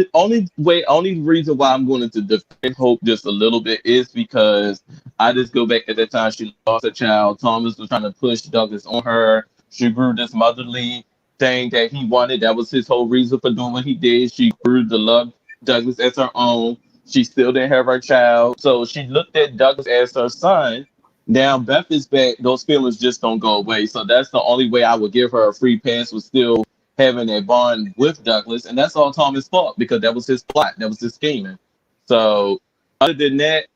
only reason why I'm going to defend Hope just a little bit is because I just go back at that time she lost a child. Thomas was trying to push Douglas on her. She grew this motherly thing that he wanted. That was his whole reason for doing what he did. She grew to love Douglas as her own. She still didn't have her child. So she looked at Douglas as her son. Now Beth is back. Those feelings just don't go away. So that's the only way I would give her a free pass, was still having a bond with Douglas. And that's all Thomas' fault because that was his plot. That was his scheming. So other than that,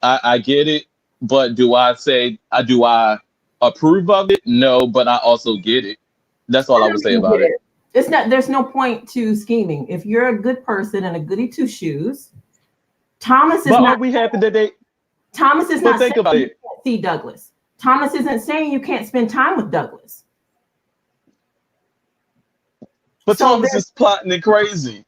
I get it. But do I approve of it? No, but I also get it. That's all I would say about it. There's no point to scheming. If you're a good person and a goody two shoes, Thomas is not. Are we happy that they? Thomas is not saying about you it. can't see Douglas. Thomas isn't saying you can't spend time with Douglas. But so Thomas is plotting and crazy.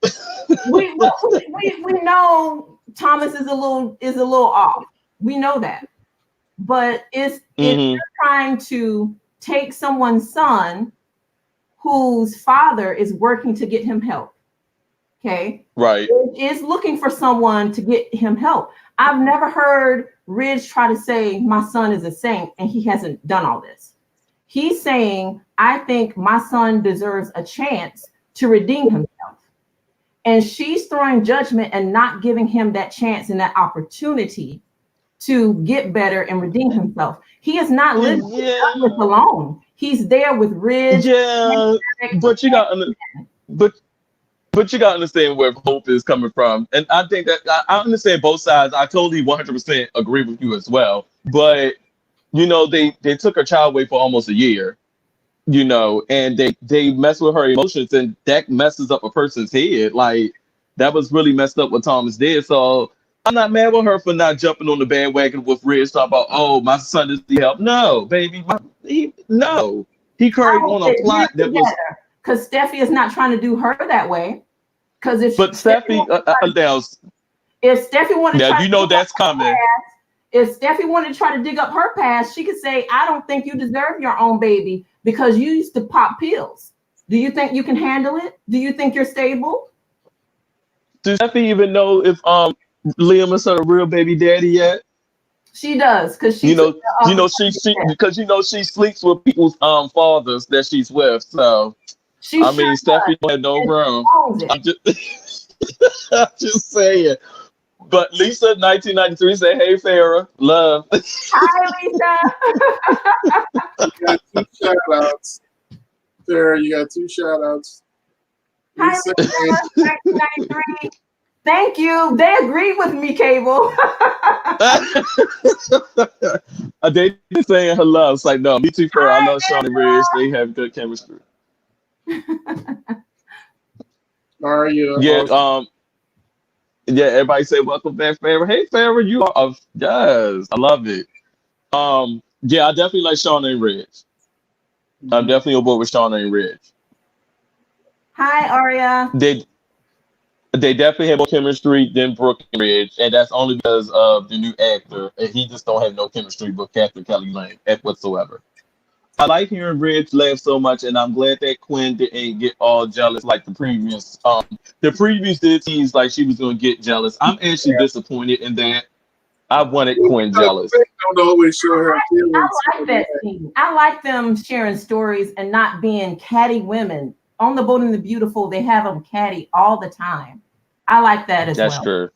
we know Thomas is a little off. We know that. But if you're trying to take someone's son whose father is working to get him help, okay? Right. Is looking for someone to get him help. I've never heard Ridge try to say my son is a saint and he hasn't done all this. He's saying, I think my son deserves a chance to redeem himself. And she's throwing judgment and not giving him that chance and that opportunity to get better and redeem himself. He is not living with Douglas alone. He's there with Ridge. Yeah, but you got but you got to understand where Hope is coming from. And I think that I understand both sides. I totally 100% agree with you as well. But, you know, they took her child away for almost a year, you know, and they mess with her emotions, and that messes up a person's head. Like, that was really messed up what Thomas did. So I'm not mad with her for not jumping on the bandwagon with Ridge talking about, oh, my son does need help. No, baby. He carried on a plot that was... Because Steffi is not trying to do her that way. Because if Steffi wanted to try you know that's coming. If Steffi wanted to try to dig up her past, she could say, I don't think you deserve your own baby because you used to pop pills. Do you think you can handle it? Do you think you're stable? Does Steffi even know if Liam is her real baby daddy yet? She does, because she You know, took that off you know of she her. because you know she sleeps with people's fathers that she's with. So She I sure mean, Stephanie don't have no and room. owns it. I'm just, I'm just saying. But Lisa, 1993, said, "Hey, Farrah, love." Hi, Lisa. You got two shout outs. Farrah, you got two shout outs. Hi, Lisa Lisa. and 1993. Thank you. They agreed with me, Cable. They just saying her love. It's like, no, me too, Farrah. I Hi, love Shawnee Ridge. They have good chemistry. Aria. Yeah, yeah. Everybody say, "Welcome back, Farrah." Hey, Farrah, you are. Yes, I love it. Yeah, I definitely like Shawnee Ridge. I'm definitely on board with Shawnee Ridge. Hi, Aria. They definitely have more chemistry than Brooke and Ridge, and that's only because of the new actor. And he just don't have no chemistry with Catherine Kelly Lang whatsoever. I like hearing Ridge laugh so much, and I'm glad that Quinn didn't get all jealous like the previous. The previous did tease like she was gonna get jealous. I'm actually disappointed in that. I wanted Quinn jealous. Don't always show her feelings. I like that scene. I like them sharing stories and not being catty women. On The Bold and the Beautiful, they have them catty all the time. I like that as That's well. true.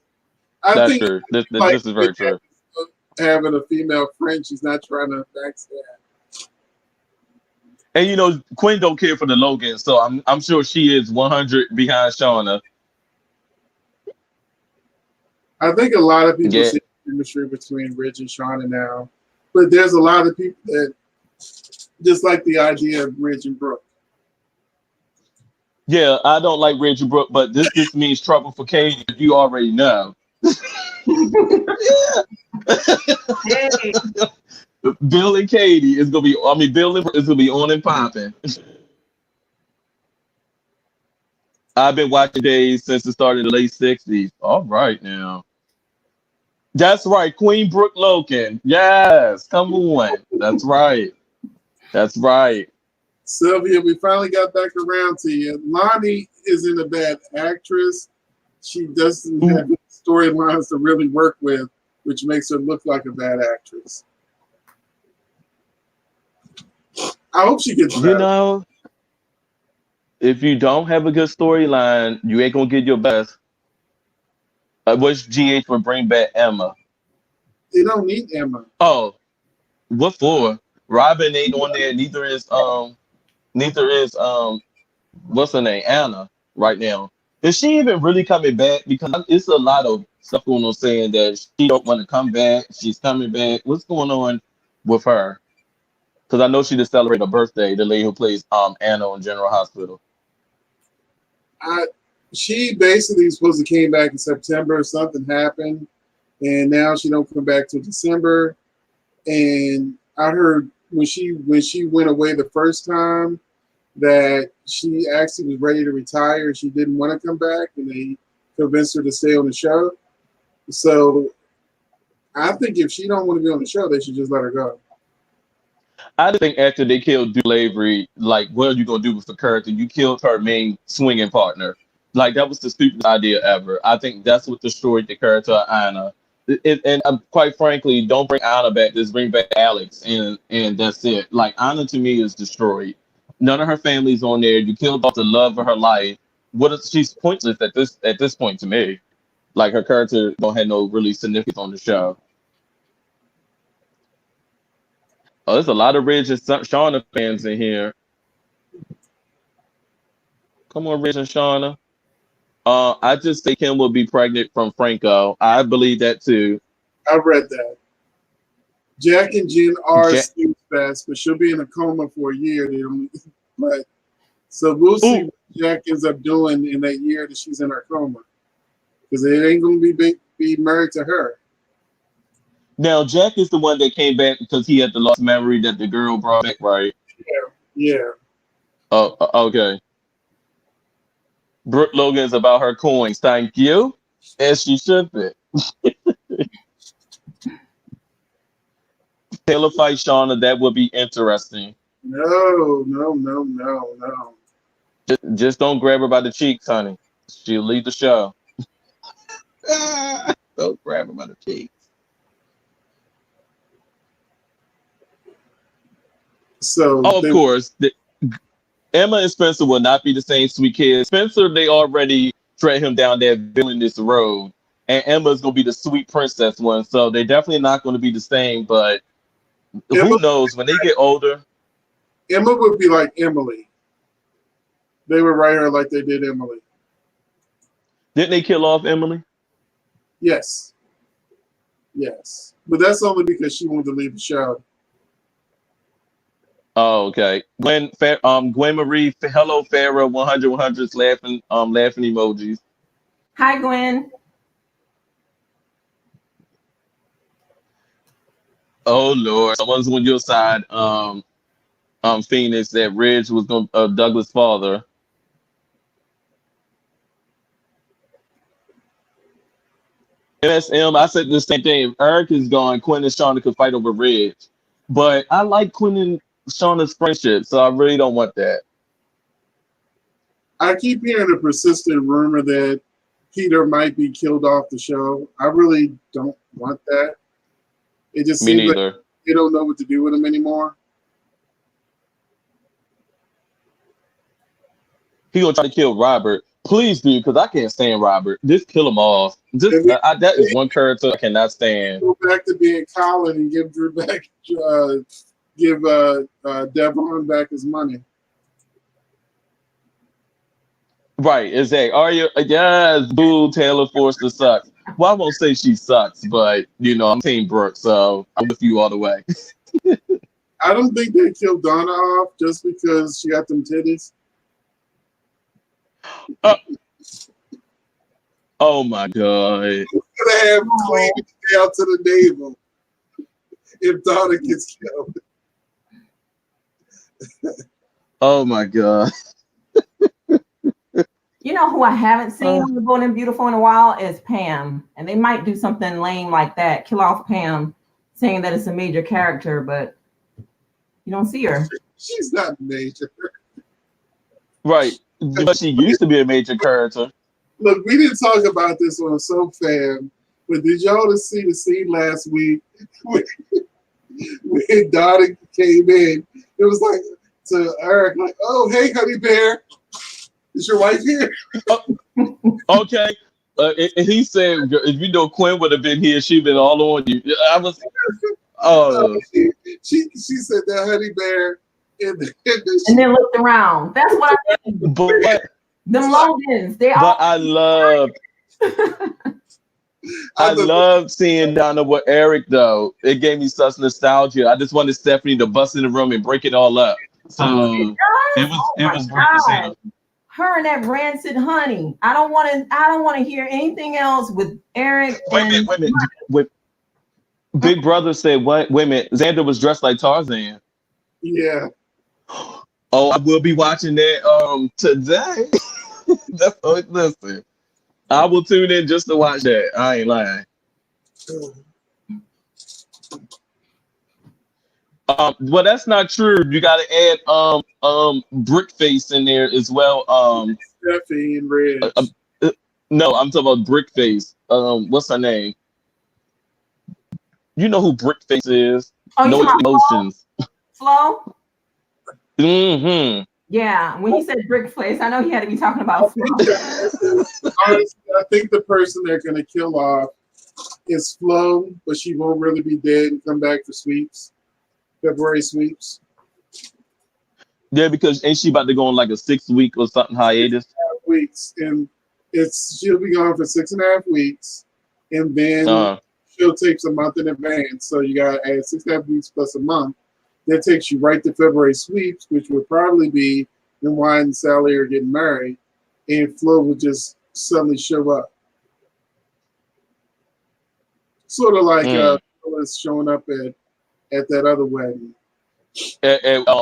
I That's think true. This like, is very true. having a female friend, she's not trying to backstab. And you know, Quinn don't care for the Logan, so I'm sure she is 100 behind Shauna. I think a lot of people Yeah. see chemistry between Ridge and Shauna now, but there's a lot of people that just like the idea of Ridge and Brooke. Yeah, I don't like Reggie Brooke, but this just means trouble for Katie. You already know. Hey, Bill and Katie is gonna be. I mean, Bill and is gonna be on and popping. I've been watching days since the start of the late '60s. All right, now. That's right, Queen Brooke Logan. Yes, come on. That's right. That's right. Sylvia, we finally got back around to you. Lonnie isn't a bad actress. She doesn't have storylines to really work with, which makes her look like a bad actress. I hope she gets better. You know, if you don't have a good storyline, you ain't gonna get your best. I wish GH would bring back Emma. They don't need Emma. Oh, what for? Robin ain't on there. Neither is what's her name? Anna right now. Is she even really coming back? Because it's a lot of stuff going on saying that she don't want to come back. She's coming back. What's going on with her? Because I know she just celebrated her birthday, the lady who plays Anna on General Hospital. She basically supposed to came back in September. Something happened, and now she don't come back till December. And I heard when she went away the first time that she actually was ready to retire. She didn't want to come back, and they convinced her to stay on the show. So I think if she don't want to be on the show, they should just let her go. I just think after they killed Duke Lavery, like, what are you gonna do with the character? You killed her main swinging partner. Like, that was the stupidest idea ever. I think that's what destroyed the character of Anna. And quite frankly, don't bring Anna back. Just bring back Alex, and that's it. Like, Anna to me is destroyed. None of her family's on there. You killed off the love of her life. She's pointless at this point to me. Like, her character don't have no really significance on the show. Oh, there's a lot of Ridge and Shauna fans in here. Come on, Ridge and Shauna. I just think Kim will be pregnant from Franco. I believe that too. I read that. Jack and Jen are sleep fast, but she'll be in a coma for a year. But so we'll see what Jack ends up doing in that year that she's in her coma, because it ain't gonna be married to her. Now Jack is the one that came back because he had the lost memory that the girl brought back, right? Yeah. Oh, okay. Brooke Logan's about her coins. Thank you, as she should be. Taylor fight Shauna. That would be interesting. No. Just don't grab her by the cheeks, honey. She'll leave the show. Don't grab her by the cheeks. So Oh, of course. Emma and Spencer will not be the same sweet kids. Spencer, they already tread him down that villainous road. And Emma's going to be the sweet princess one. So they're definitely not going to be the same. But who knows? When they get older. Emma would be like Emily. They would write her like they did Emily. Didn't they kill off Emily? Yes. Yes. But that's only because she wanted to leave the show. Oh, okay. Gwen Marie, hello, Farrah, 100 laughing emojis. Hi, Gwen. Oh Lord, someone's on your side. Phoenix, that Ridge was going Douglas' father. MSM, I said the same thing. If Eric is gone, Quinn and Shauna could fight over Ridge. But I like Quinn and Shauna's friendship, so I really don't want that. I keep hearing a persistent rumor that Peter might be killed off the show. I really don't want that. It just Me seems neither. like they don't know what to do with him anymore. He gonna try to kill Robert. Please do, because I can't stand Robert. Just kill him off. That is one character I cannot stand. Go back to being Colin and give Drew back, give Devon back his money. Right, exactly. Arya, yes, boo, Taylor Forster sucks. Well, I won't say she sucks, but I'm Team Brooke, so I'm with you all the way. I don't think they killed Donna off just because she got them titties. Oh my God. We're gonna have Queen down to the navel if Donna gets killed. Oh my God. You know who I haven't seen on the Bold and Beautiful in a while is Pam. And they might do something lame like that, kill off Pam, saying that it's a major character, but you don't see her. She's not major. Right. But she used to be a major character. Look, we didn't talk about this on Soap Fam, but did y'all see the scene last week when Donna came in? It was like to Eric, like, "Oh, hey, honey bear, is your wife here?" Okay. And he said, if you know Quinn would have been here, she'd been all on you. I was, She said that, honey bear, and then looked around. That's what I mean. but Them Logans, they but all. I love seeing Donna with Eric though. It gave me such nostalgia. I just wanted Stephanie to bust in the room and break it all up. So it was great to see. Her and that rancid honey. I don't want to hear anything else with Eric. Wait a minute. Big Brother said, "What? Wait a minute. Xander was dressed like Tarzan." Yeah. Oh, I will be watching that today. Listen, I will tune in just to watch that. I ain't lying. Well, that's not true. You got to add Brickface in there as well. Stephanie and Red. No, I'm talking about Brickface. What's her name? You know who Brickface is? Oh, No Emotions. Flo? Mm-hmm. Yeah, when he said Brickface, I know he had to be talking about Flo. Honestly, I think the person they're going to kill off is Flo, but she won't really be dead and come back for sweeps. February sweeps. Yeah, because ain't she about to go on like a 6-week or something hiatus? 6.5 weeks, and she'll be gone for 6.5 weeks, and then she'll take a month in advance. So you got to add 6.5 weeks plus a month. That takes you right to February sweeps, which would probably be when Wyatt and Sally are getting married, and Flo would just suddenly show up. Sort of like Phyllis showing up at that other wedding. At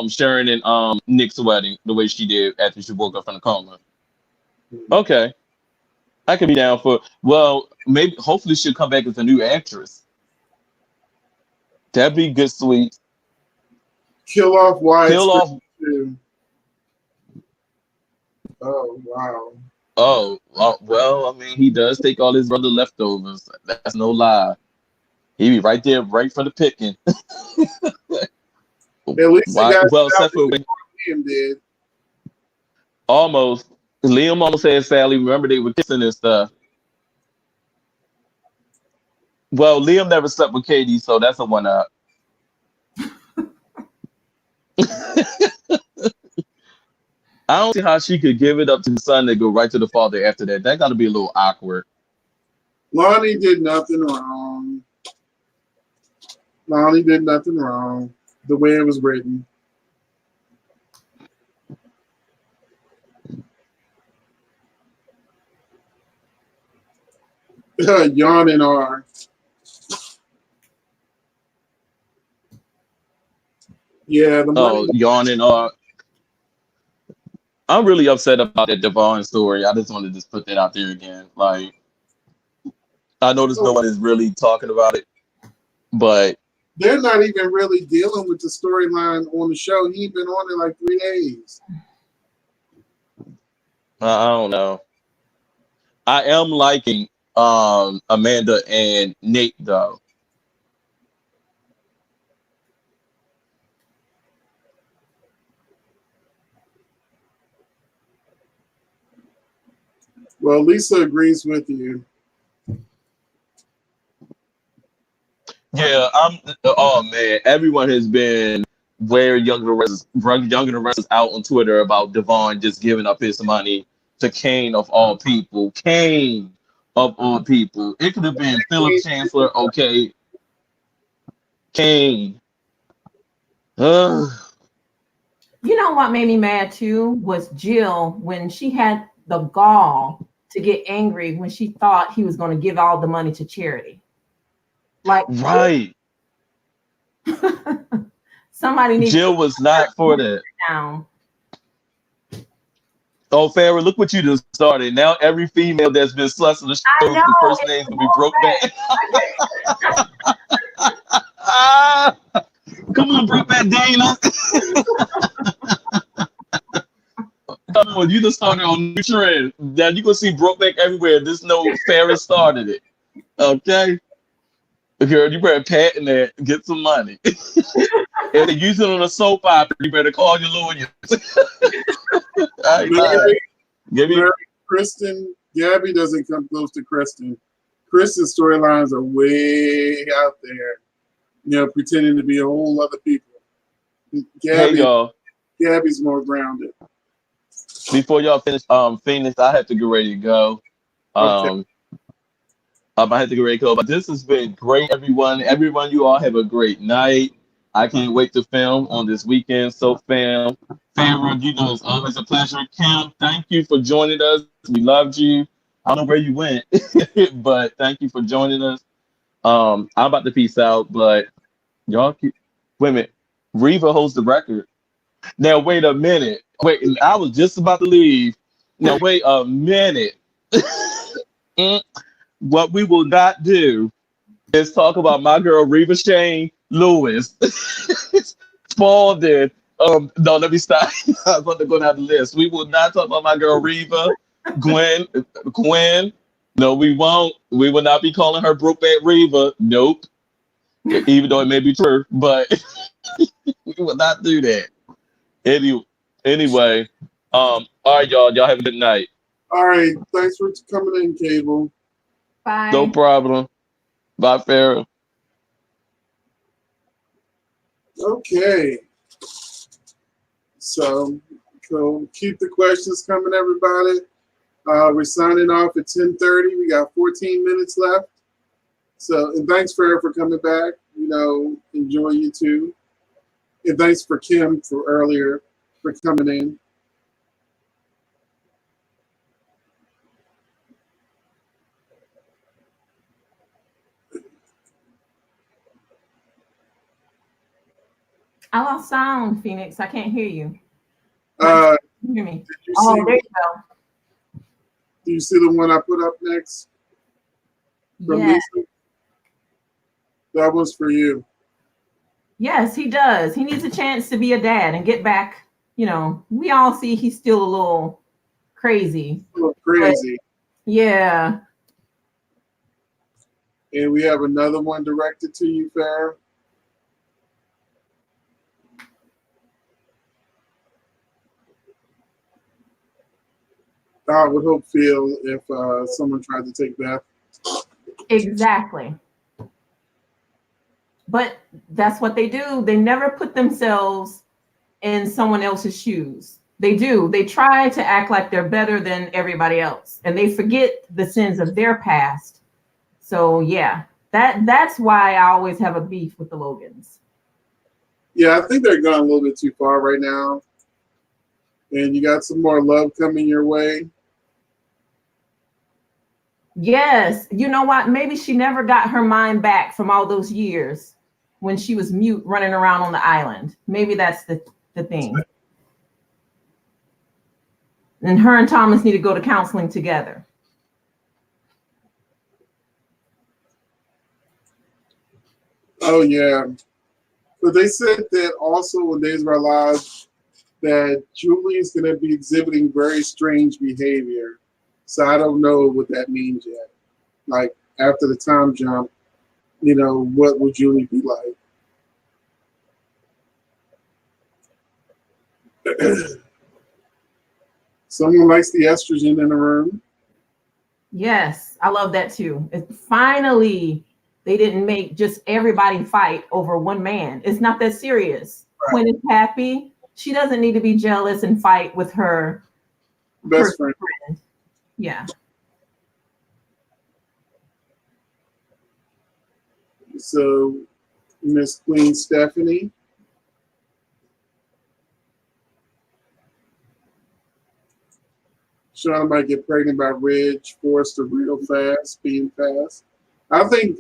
Sharon and Nick's wedding, the way she did after she woke up from the coma. Okay. I could be down for, well, maybe hopefully she'll come back as a new actress. That'd be good, sweet. Kill off Wyatt. Kill off. Oh, wow. Oh, well, I mean, he does take all his brother leftovers. That's no lie. He be right there, right for the picking. At least they Why? got Well, Sally except for before Liam did. almost Liam almost had Sally. Remember they were kissing and stuff. Well, Liam never slept with Katie, so that's a one up. I don't see how she could give it up to the son and go right to the father after that. That got to be a little awkward. Lonnie did nothing wrong. Lonnie did nothing wrong. The way it was written. Yawning R. Yeah, the money. Oh, yawning. I'm really upset about that Devon story. I just wanted to just put that out there again. Like, I noticed no one is really talking about it, but They're not even really dealing with the storyline on the show. He's been on it like 3 days. I don't know. I am liking Amanda and Nate though. Well, Lisa agrees with you. Yeah, oh man, everyone has been where Younger the rest is out on Twitter about Devon just giving up his money to Kane of all people. Kane of all people. It could have been Philip Chancellor. Okay, Kane. Ugh. You know what made me mad too was Jill when she had the gall to get angry when she thought he was going to give all the money to charity. Like, Right. somebody needs Jill to was not for that. down. Oh, Farrah, look what you just started. Now every female that's been sluts on the I show, know, the first it's name's gonna be Brokeback. Come on, Brokeback Dana. Come on, you just started on new trend. Now you gonna see Brokeback everywhere. This no Farrah started it. Okay? Girl, you better patent that, get some money. If they use it on a soap opera, you better call your lawyers. Give me Kristen, Gabby doesn't come close to Kristen. Kristen's storylines are way out there, pretending to be a whole other people. hey y'all. Gabby's more grounded. Before y'all finish, Phoenix, I have to get ready to go. Okay. I have to get ready to go. But this has been great, everyone. Everyone, you all have a great night. I can't wait to film on this weekend. So, Farrah, it's always a pleasure. Kim, thank you for joining us. We loved you. I don't know where you went, but thank you for joining us. I'm about to peace out, but y'all keep. Wait a minute. Reva holds the record. Now, wait a minute. Wait, I was just about to leave. Now, wait a minute. What we will not do is talk about my girl Reva Shane Lewis. Spalding. No, let me stop. I was about to go down the list. We will not talk about my girl Reva. Gwen. No, we won't. We will not be calling her Brokeback Reva. Nope. Even though it may be true, but we will not do that. Anyway, all right, y'all. Y'all have a good night. All right. Thanks for coming in, Cable. Bye. No problem. Bye, Farrah. Okay. So keep the questions coming, everybody. We're signing off at 10:30. We got 14 minutes left. So, and thanks, Farrah, for coming back. Enjoy you too. And thanks for Kim for earlier for coming in. I lost sound, Phoenix. I can't hear you. Hear me. There you go. Do you see the one I put up next? From Yes. Lisa? That was for you. Yes, he does. He needs a chance to be a dad and get back. We all see he's still a little crazy. A little crazy. Yeah. And we have another one directed to you, Farrah. how it would Hope feel if someone tried to take Beth. Exactly. But that's what they do. They never put themselves in someone else's shoes. They do. They try to act like they're better than everybody else, and they forget the sins of their past. So yeah, that's why I always have a beef with the Logans. Yeah, I think they're going a little bit too far right now. And you got some more love coming your way. Yes, you know what? Maybe she never got her mind back from all those years when she was mute running around on the island. Maybe that's the thing. And her and Thomas need to go to counseling together. Oh, yeah. But they said that also when Days of Our Lives that Julie is going to be exhibiting very strange behavior. So I don't know what that means yet. Like after the time jump, you know, what would Julie be like? Someone likes the estrogen in the room. Yes, I love that too. Finally, they didn't make just everybody fight over one man. It's not that serious. Right. Quinn is happy. She doesn't need to be jealous and fight with her Best friend. Yeah. So, Miss Queen Stephanie. Shauna might get pregnant by Ridge, Forrester real fast, being fast. I think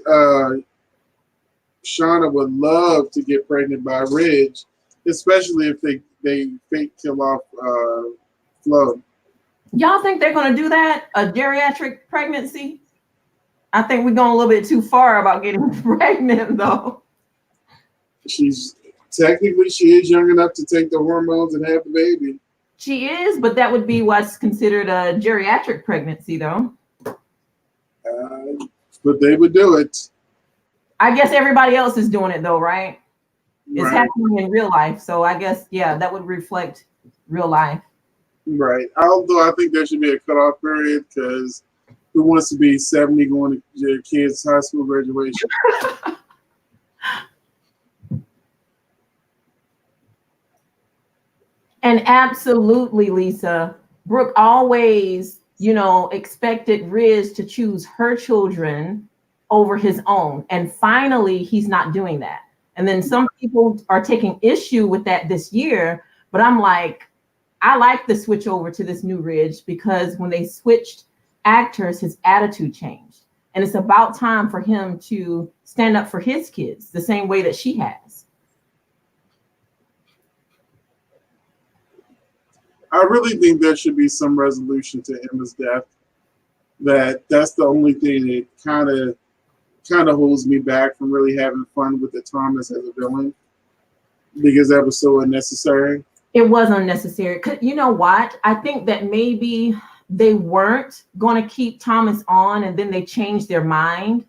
Shauna would love to get pregnant by Ridge, especially if they fake kill off Flo. Y'all think they're going to do that? A geriatric pregnancy? I think we're going a little bit too far about getting pregnant, though. She is young enough to take the hormones and have the baby. She is, but that would be what's considered a geriatric pregnancy, though. But they would do it. I guess everybody else is doing it, though, right? It's Right. happening in real life. So I guess, yeah, that would reflect real life. Right. Although I think there should be a cutoff period because who wants to be 70 going to your kids' high school graduation? And absolutely, Lisa, Brooke always, expected Riz to choose her children over his own. And finally, he's not doing that. And then some people are taking issue with that this year, but I'm like, I like the switch over to this new Ridge because when they switched actors, his attitude changed. And it's about time for him to stand up for his kids the same way that she has. I really think there should be some resolution to Emma's death. That's the only thing that kind of holds me back from really having fun with the Thomas as a villain because that was so unnecessary. It was unnecessary. You know what? I think that maybe they weren't going to keep Thomas on and then they changed their mind.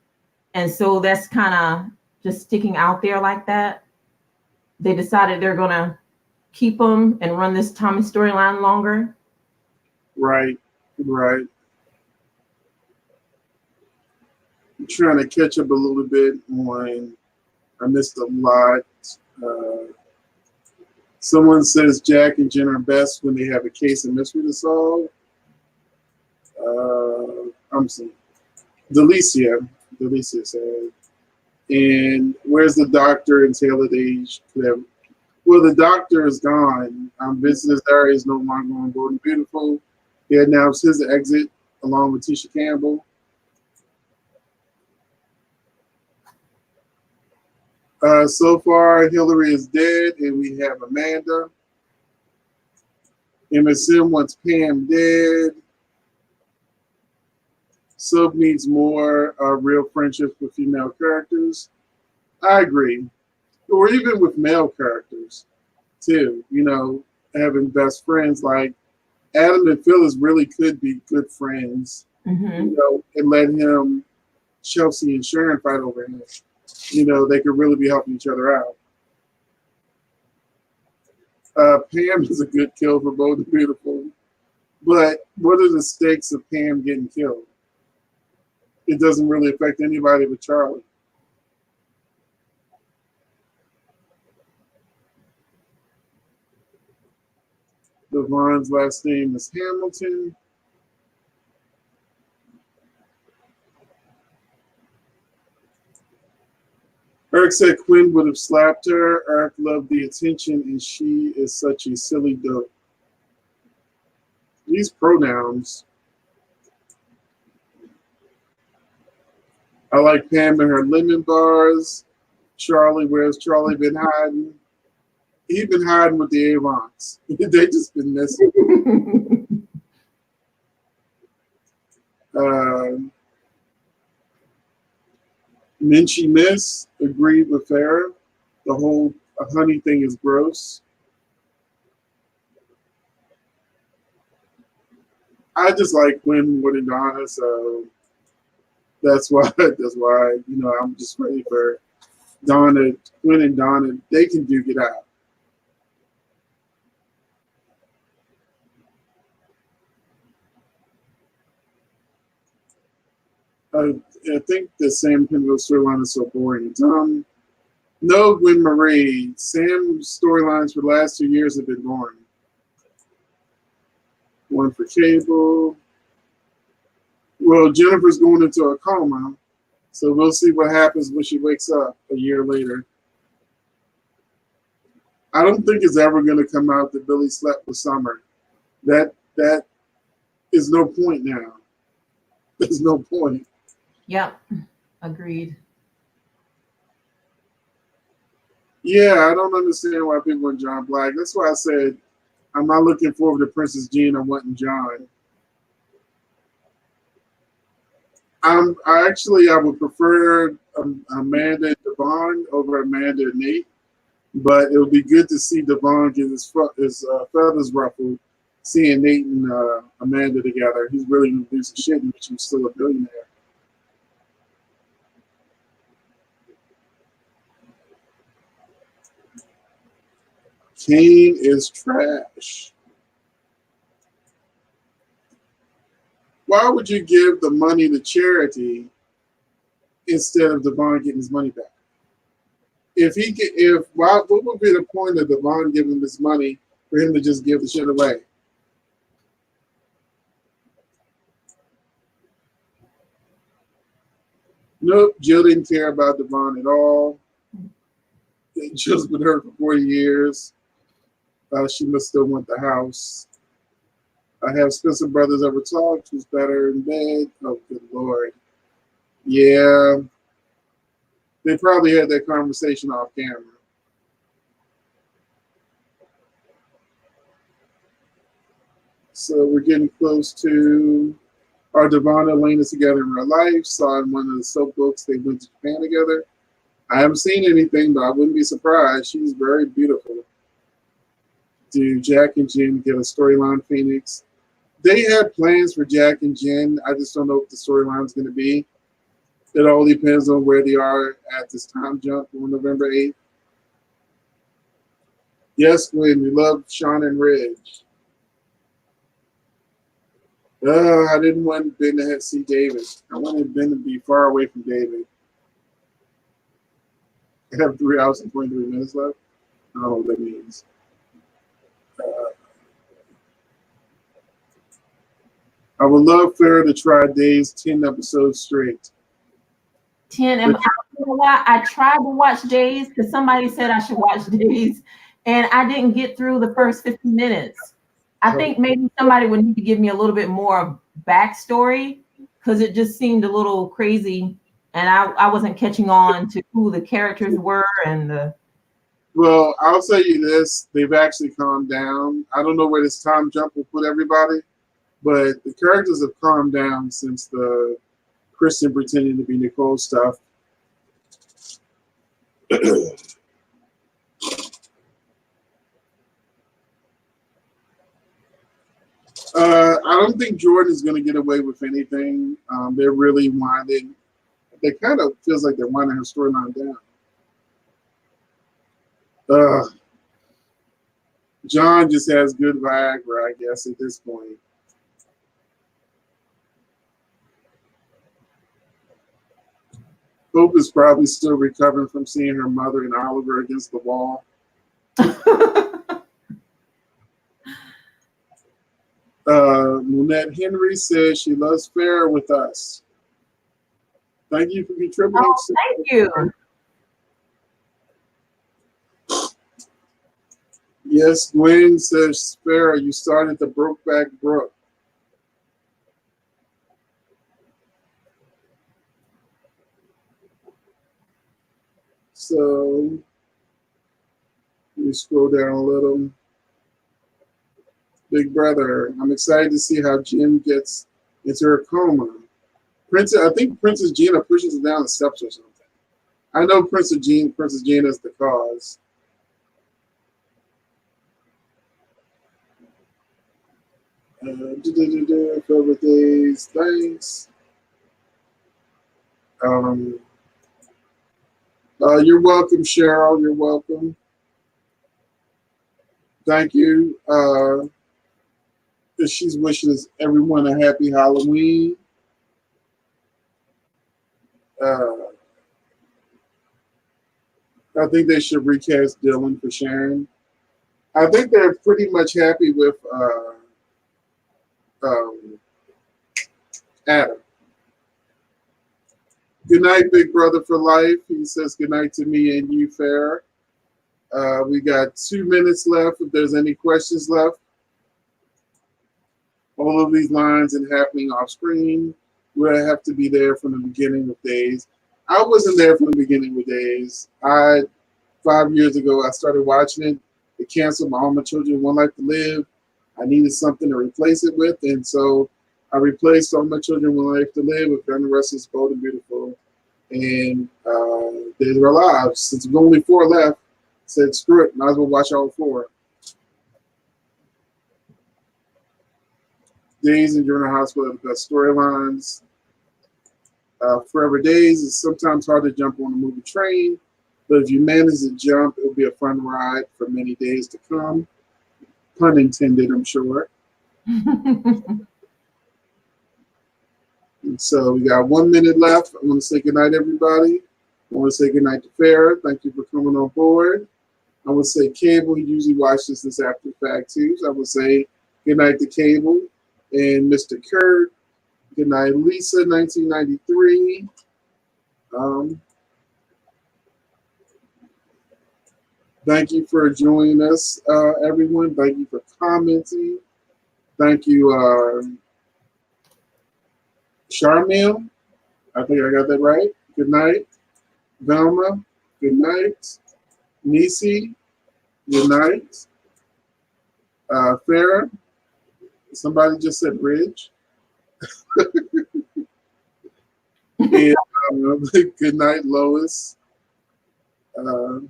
And so that's kind of just sticking out there like that. They decided they're going to keep him and run this Thomas storyline longer. Right. I'm trying to catch up a little bit on, I missed a lot. Someone says Jack and Jen are best when they have a case of mystery to solve. I'm saying, Delicia said. And where's the doctor and Taylor Age? Well, the doctor is gone. Vincent Azari is no longer on Bold and Beautiful. He announced his exit along with Tisha Campbell. So far, Hillary is dead, and we have Amanda. MSM wants Pam dead. Sub needs more real friendships with female characters. I agree. Or even with male characters, too. Having best friends like Adam and Phyllis really could be good friends. Mm-hmm. And let him, Chelsea and Sharon fight over him. They could really be helping each other out. Pam is a good kill for Bold and Beautiful. But what are the stakes of Pam getting killed? It doesn't really affect anybody but Charlie. Devon's last name is Hamilton. Eric said Quinn would have slapped her. Eric loved the attention, and she is such a silly dope. These pronouns. I like Pam and her lemon bars. Charlie, where's Charlie been hiding? He's been hiding with the Avons. They just been missing. Minchie Miss agreed with Farrah. The whole honey thing is gross. I just like Quinn with Donna, so that's why I'm just ready for Donna. Quinn and Donna, they can duke it out. I think the Sam Penville storyline is so boring. No, Gwen Marie. Sam's storylines for the last 2 years have been boring. One for cable. Well, Jennifer's going into a coma, so we'll see what happens when she wakes up a year later. I don't think it's ever going to come out that Billy slept with Summer. That is no point now. There's no point. Yep, agreed. Yeah, I don't understand why people want John Black. That's why I said I'm not looking forward to Princess Jean. I'm wanting John. I would prefer Amanda Devon over Amanda and Nate, but it would be good to see Devon get his feathers ruffled, seeing Nate and Amanda together. He's really gonna do some shit, but he's still a billionaire. Kane is trash. Why would you give the money to charity instead of Devon getting his money back? What would be the point of Devon giving this money for him to just give the shit away? Nope, Jill didn't care about Devon at all. Jill's been hurt for 40 years. She must still want the house. Have Spencer Brothers ever talked? Who's better in bed? Oh, good Lord. Yeah. They probably had that conversation off camera. So we're getting close to our Devon and Elena together in real life. Saw in one of the soap books they went to Japan together. I haven't seen anything, but I wouldn't be surprised. She's very beautiful. Do Jack and Jen get a storyline, Phoenix? They have plans for Jack and Jen. I just don't know what the storyline is going to be. It all depends on where they are at this time jump on November 8th. Yes, Gwen, we love Sean and Ridge. I didn't want Ben to see David. I wanted Ben to be far away from David. I have 3 hours and 23 minutes left. I don't know what that means. I would love Farrah to try Days 10 episodes straight. 10. And you know what? I tried to watch Days because somebody said I should watch Days, and I didn't get through the first 15 minutes. I think maybe somebody would need to give me a little bit more backstory because it just seemed a little crazy, and I wasn't catching on to who the characters were and the. Well, I'll tell you this: they've actually calmed down. I don't know where this time jump will put everybody, but the characters have calmed down since the Kristen pretending to be Nicole stuff. I don't think Jordan is going to get away with anything. They're really winding. They kind of feels like they're winding her storyline down. John just has good Viagra, I guess, at this point. Hope is probably still recovering from seeing her mother and Oliver against the wall. Monette Henry says she loves Farrah with us. Thank you for contributing. Oh, thank you. Yes, Gwen says, Farrah, you started the Brokeback Brook. So, let me scroll down a little. Big Brother, I'm excited to see how Jen gets into her coma. I think Princess Gina pushes her down the steps or something. I know Princess Gina is the cause. Favorite days, thanks. You're welcome, Cheryl. You're welcome. Thank you. She's wishing everyone a happy Halloween. I think they should recast Dylan for Sharon. I think they're pretty much happy with Adam. Good night, Big Brother for life. He says good night to me and you, Farrah. We got 2 minutes left. If there's any questions left, all of these lines and happening off screen. We'll have to be there from the beginning of days. I wasn't there from the beginning of days. 5 years ago, I started watching it. They canceled All My Children, One Life to Live. I needed something to replace it with, and so I replaced All My Children, One Life to Live with Young and Restless, Bold and Beautiful. And they were alive. Since there's only 4 left, said, screw it, might as well watch all 4. Days in Journal Hospital are the best storylines. Forever Days is sometimes hard to jump on the movie train, but if you manage to jump, it'll be a fun ride for many days to come. Pun intended, I'm sure. And so we got 1 minute left. I want to say goodnight, everybody. I want to say goodnight to Farrah. Thank you for coming on board. I would say Cable, he usually watches this after the fact too. So I would say goodnight to Cable and Mr. Kurt. Good night, Lisa, 1993. Thank you for joining us, everyone. Thank you for commenting. Thank you, Charmel. I think I got that right. Good night. Velma, good night. Nisi, good night. Farrah, somebody just said Ridge. And good night, Lois. And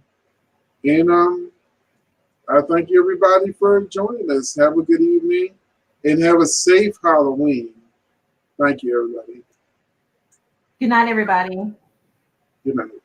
I thank you, everybody, for joining us. Have a good evening and have a safe Halloween. Thank you, everybody. Good night, everybody. Good night.